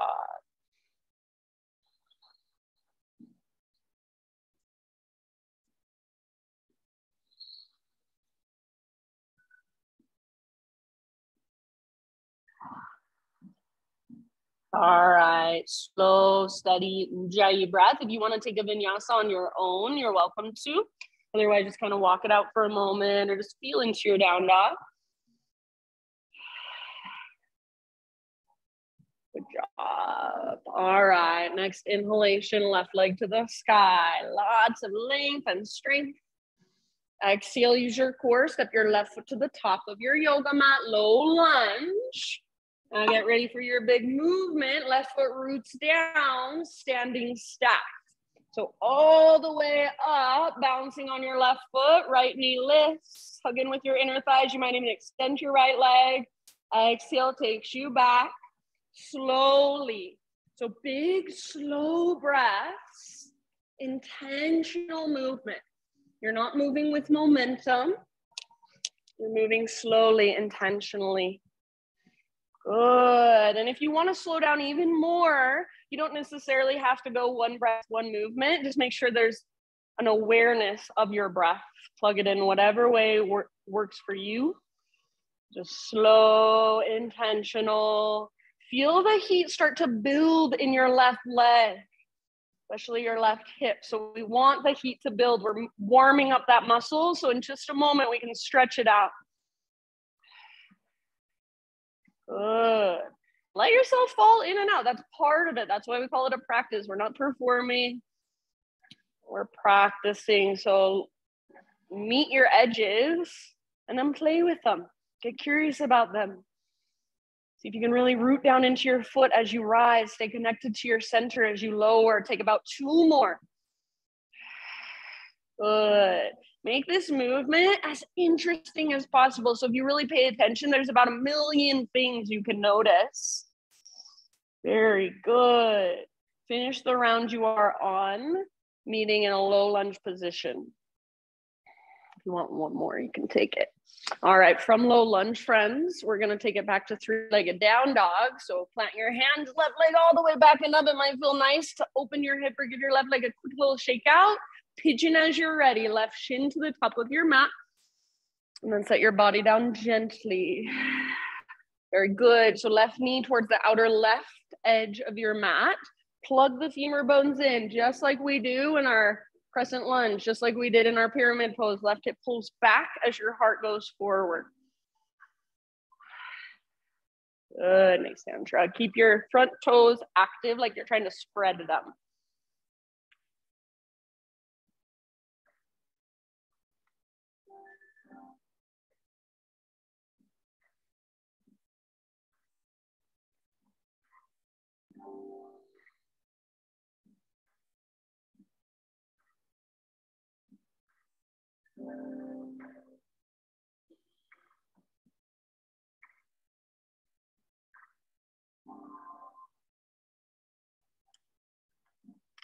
All right, slow, steady Ujjayi breath. If you want to take a vinyasa on your own, you're welcome to. Otherwise, just kind of walk it out for a moment or just feel into your down dog. Good job. All right, next inhalation, left leg to the sky. Lots of length and strength. Exhale, use your core. Step your left foot to the top of your yoga mat, low lunge. Now get ready for your big movement. Left foot roots down, standing stack. So all the way up, bouncing on your left foot, right knee lifts, hug in with your inner thighs. You might even extend your right leg. Exhale takes you back slowly. So big, slow breaths, intentional movement. You're not moving with momentum. You're moving slowly, intentionally. Good. And if you want to slow down even more, you don't necessarily have to go one breath, one movement. Just make sure there's an awareness of your breath. Plug it in whatever way works for you. Just slow, intentional. Feel the heat start to build in your left leg, especially your left hip. So we want the heat to build. We're warming up that muscle. So in just a moment, we can stretch it out. Good. Let yourself fall in and out. That's part of it. That's why we call it a practice. We're not performing. We're practicing. So meet your edges and then play with them. Get curious about them. See if you can really root down into your foot as you rise. Stay connected to your center as you lower. Take about 2 more. Good. Make this movement as interesting as possible. So if you really pay attention, there's about 1 million things you can notice. Very good. Finish the round you are on, meeting in a low lunge position. If you want one more, you can take it. All right, from low lunge, friends, we're gonna take it back to 3-legged down dog. So plant your hands, left leg all the way back and up. It might feel nice to open your hip or give your left leg a quick little shake out. Pigeon as you're ready, left shin to the top of your mat. And then set your body down gently. Very good. So left knee towards the outer left edge of your mat. Plug the femur bones in, just like we do in our crescent lunge, just like we did in our pyramid pose. Left hip pulls back as your heart goes forward. Good, nice down shrug. Keep your front toes active like you're trying to spread them.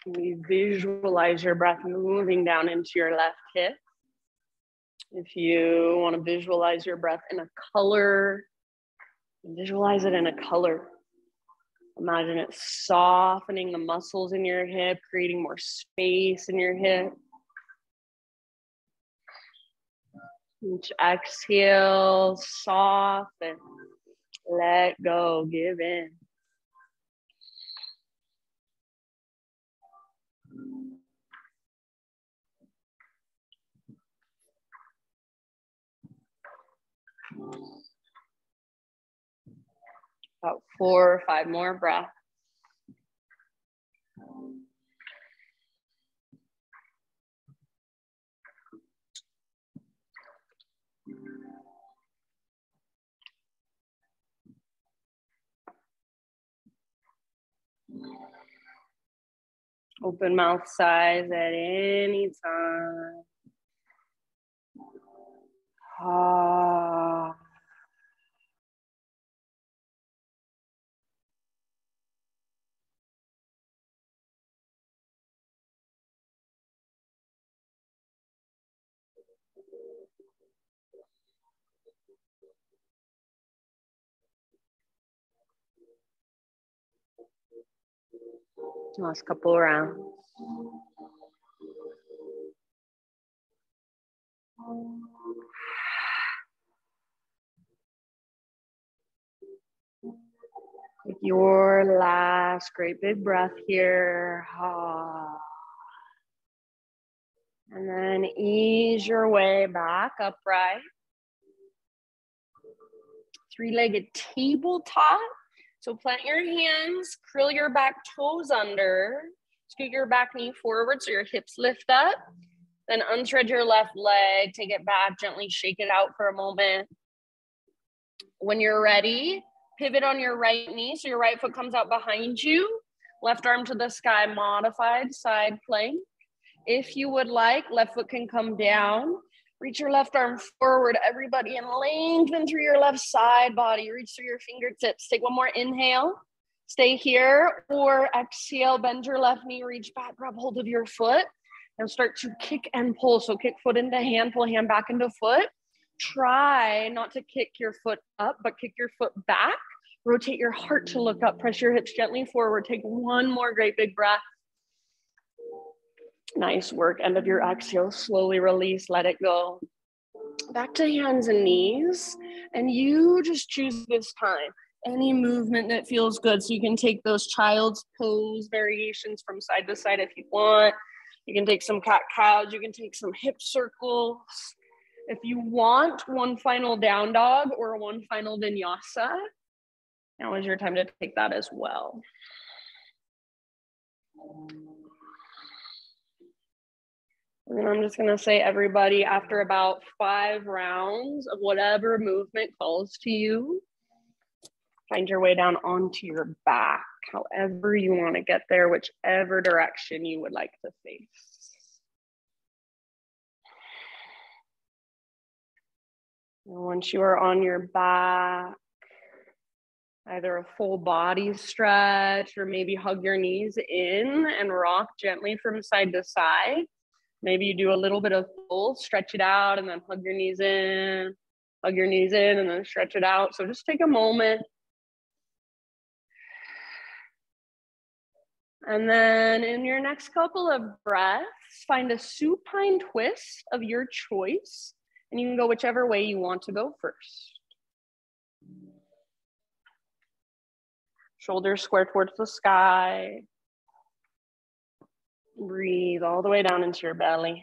We visualize your breath moving down into your left hip. If you want to visualize your breath in a color, visualize it in a color. Imagine it softening the muscles in your hip, creating more space in your hip. Each exhale, soften, let go, give in. About 4 or 5 more breaths. Open mouth size at any time. Ah. Last couple rounds. Take your last great big breath here. And then ease your way back upright. 3-legged tabletop. So plant your hands, curl your back toes under, scoot your back knee forward so your hips lift up. Then unthread your left leg, take it back, gently shake it out for a moment. When you're ready, pivot on your right knee so your right foot comes out behind you. Left arm to the sky, modified side plank. If you would like, left foot can come down. Reach your left arm forward, everybody, and lengthen through your left side body. Reach through your fingertips. Take one more inhale. Stay here, or exhale, bend your left knee, reach back, grab hold of your foot, and start to kick and pull. So kick foot into hand, pull hand back into foot. Try not to kick your foot up, but kick your foot back. Rotate your heart to look up. Press your hips gently forward. Take one more great big breath. Nice work. End of your exhale. Slowly release. Let it go. Back to hands and knees. And you just choose this time any movement that feels good. So you can take those child's pose variations from side to side if you want. You can take some cat cows. You can take some hip circles. If you want one final down dog or one final vinyasa, now is your time to take that as well. And then I'm just gonna say, everybody, after about 5 rounds of whatever movement calls to you, find your way down onto your back, however you wanna get there, whichever direction you would like to face. And once you are on your back, either a full body stretch or maybe hug your knees in and rock gently from side to side. Maybe you do a little bit of full, stretch it out and then hug your knees in, and then stretch it out. So just take a moment. And then in your next couple of breaths, find a supine twist of your choice. And you can go whichever way you want to go first. Shoulders square towards the sky. Breathe all the way down into your belly.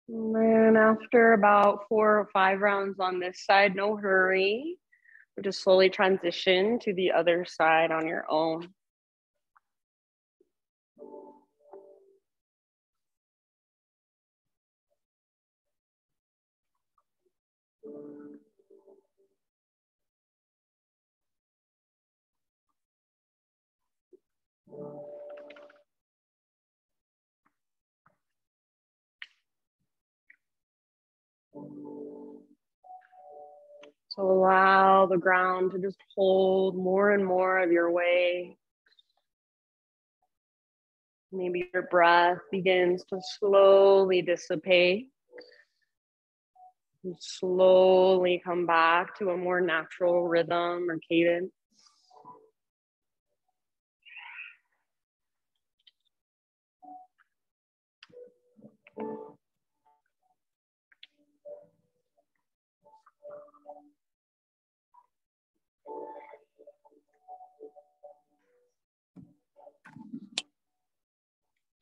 And then after about 4 or 5 rounds on this side, no hurry. Just slowly transition to the other side on your own. So allow the ground to just hold more and more of your weight. Maybe your breath begins to slowly dissipate and slowly come back to a more natural rhythm or cadence.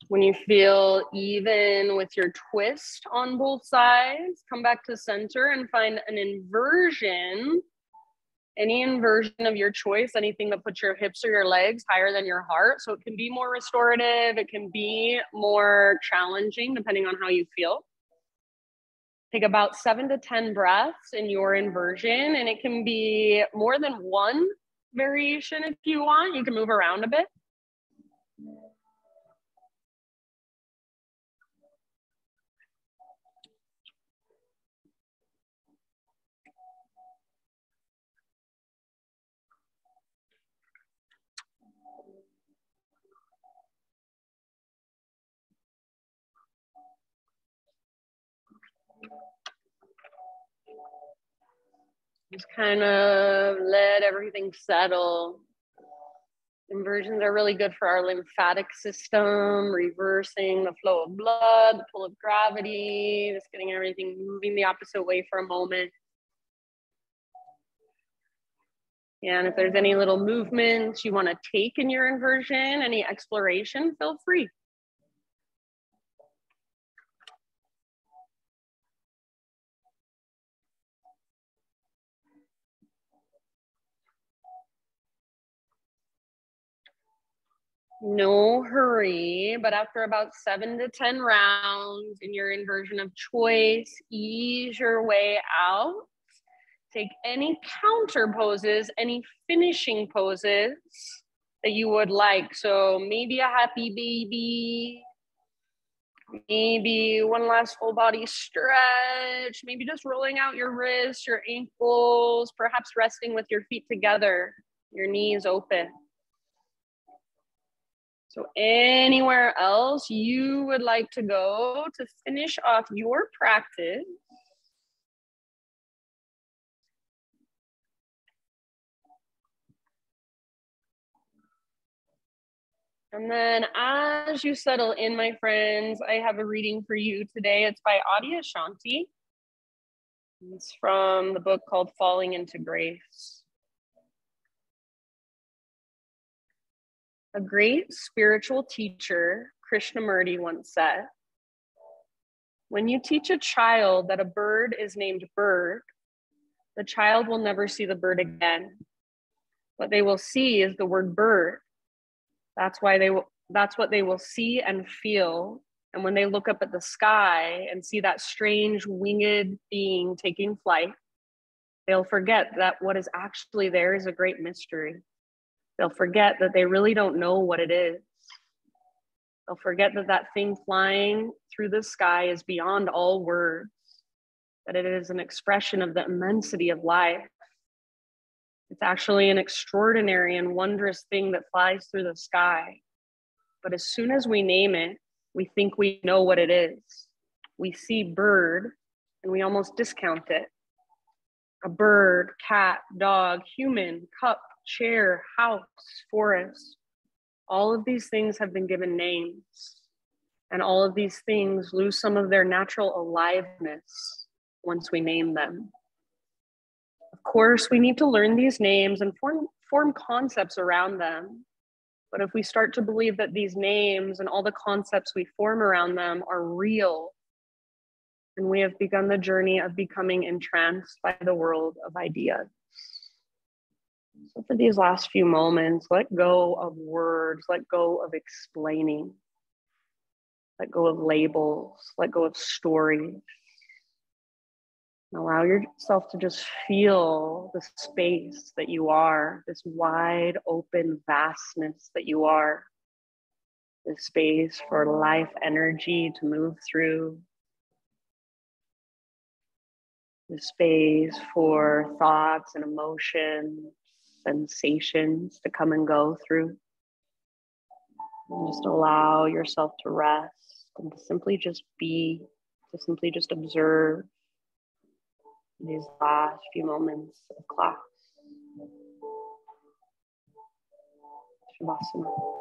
When you feel even with your twist on both sides, come back to center and find an inversion. Any inversion of your choice, anything that puts your hips or your legs higher than your heart. So it can be more restorative, it can be more challenging depending on how you feel. Take about 7 to 10 breaths in your inversion, and it can be more than one variation if you want. You can move around a bit. Just kind of let everything settle. Inversions are really good for our lymphatic system, reversing the flow of blood, the pull of gravity, just getting everything moving the opposite way for a moment. And if there's any little movements you want to take in your inversion, any exploration, feel free. No hurry, but after about 7 to 10 rounds in your inversion of choice, ease your way out. Take any counter poses, any finishing poses that you would like. So maybe a happy baby, maybe one last full body stretch, maybe just rolling out your wrists, your ankles, perhaps resting with your feet together, your knees open. So anywhere else you would like to go to finish off your practice. And then as you settle in, my friends, I have a reading for you today. It's by Adyashanti. It's from the book called Falling into Grace. A great spiritual teacher, Krishnamurti, once said, "When you teach a child that a bird is named Bird, the child will never see the bird again. What they will see is the word bird. That's what they will see and feel. And when they look up at the sky and see that strange winged being taking flight, they'll forget that what is actually there is a great mystery. They'll forget that they really don't know what it is. They'll forget that that thing flying through the sky is beyond all words, that it is an expression of the immensity of life. It's actually an extraordinary and wondrous thing that flies through the sky. But as soon as we name it, we think we know what it is. We see bird and we almost discount it. A bird, cat, dog, human, cup, chair, house, forest. All of these things have been given names. And all of these things lose some of their natural aliveness once we name them. Of course, we need to learn these names and form concepts around them. But if we start to believe that these names and all the concepts we form around them are real, and we have begun the journey of becoming entranced by the world of ideas. So for these last few moments, let go of words, let go of explaining, let go of labels, let go of stories. And allow yourself to just feel the space that you are, this wide open vastness that you are, this space for life energy to move through, the space for thoughts and emotions, sensations to come and go through. And just allow yourself to rest and to simply just be, to simply just observe these last few moments of class. Shavasana.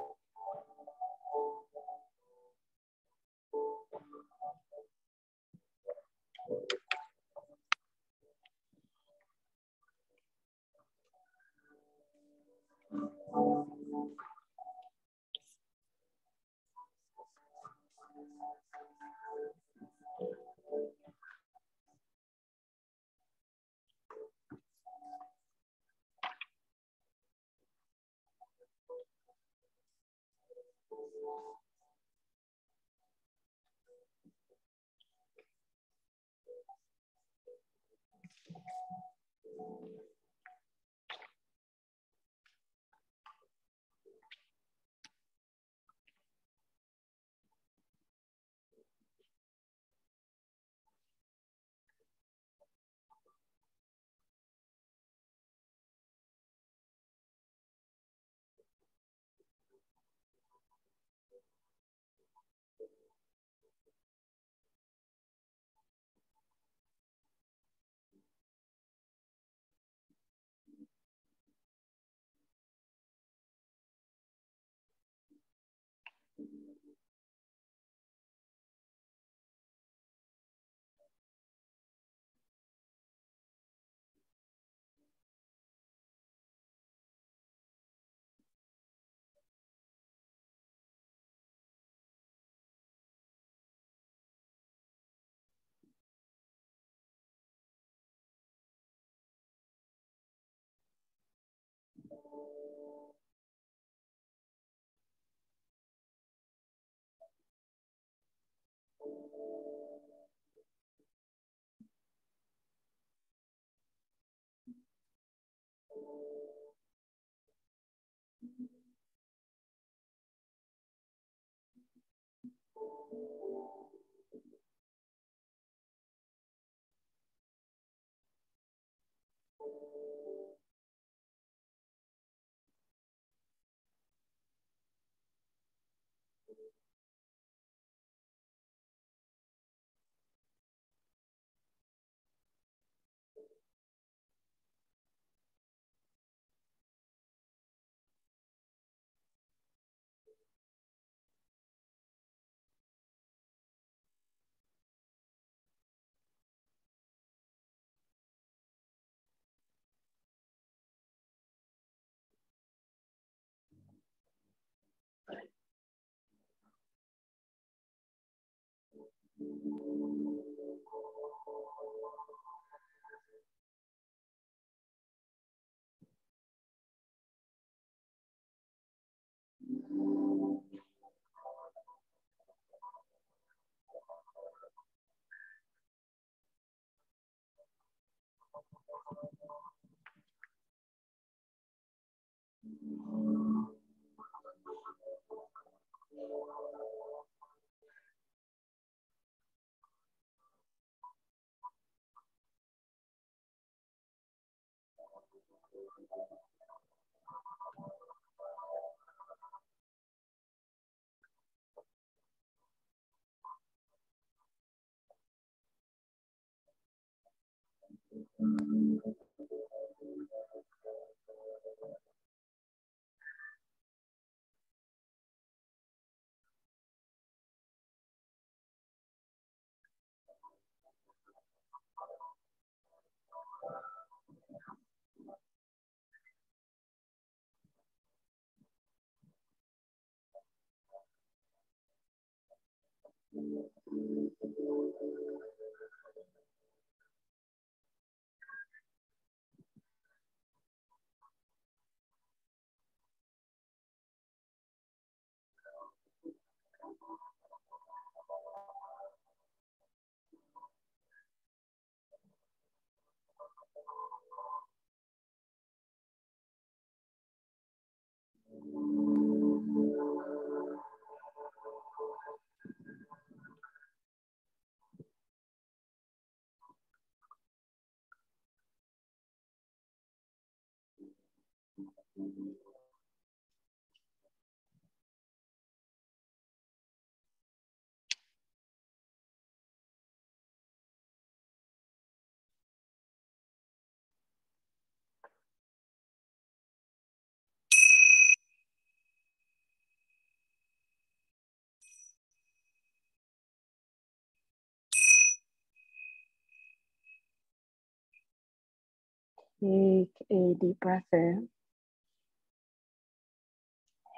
Take a deep breath in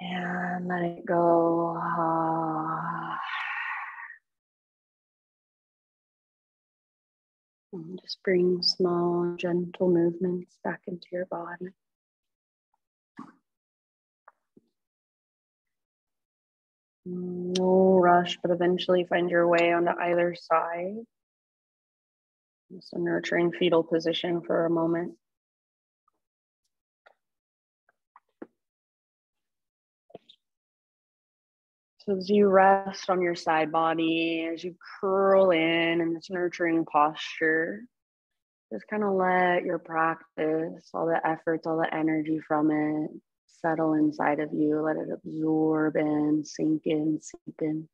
and let it go. And just bring small, gentle movements back into your body. No rush, but eventually find your way onto either side. Just a nurturing fetal position for a moment. So as you rest on your side body, as you curl in this nurturing posture, just kind of let your practice, all the efforts, all the energy from it settle inside of you. Let it absorb and sink in, seep in.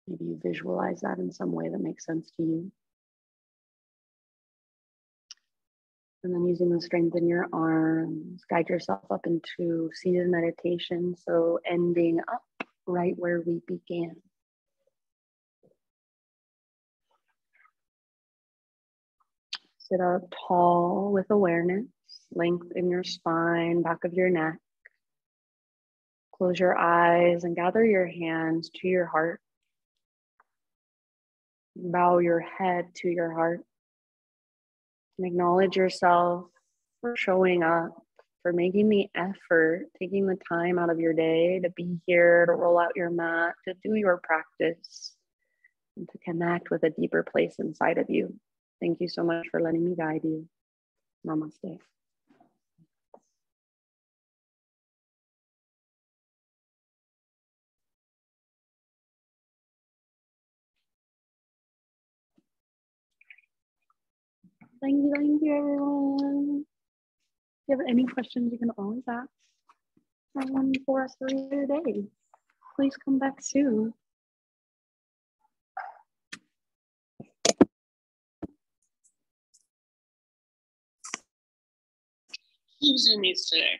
Maybe you visualize that in some way that makes sense to you. And then using the strength in your arms, guide yourself up into seated meditation. So ending up right where we began. Sit up tall with awareness, length in your spine, back of your neck. Close your eyes and gather your hands to your heart. Bow your head to your heart. And acknowledge yourself for showing up, for making the effort, taking the time out of your day to be here, to roll out your mat, to do your practice, and to connect with a deeper place inside of you. Thank you so much for letting me guide you. Namaste. Thank you, everyone. If you have any questions, you can always ask for us for your day. Please come back soon. Who's Zoomies today?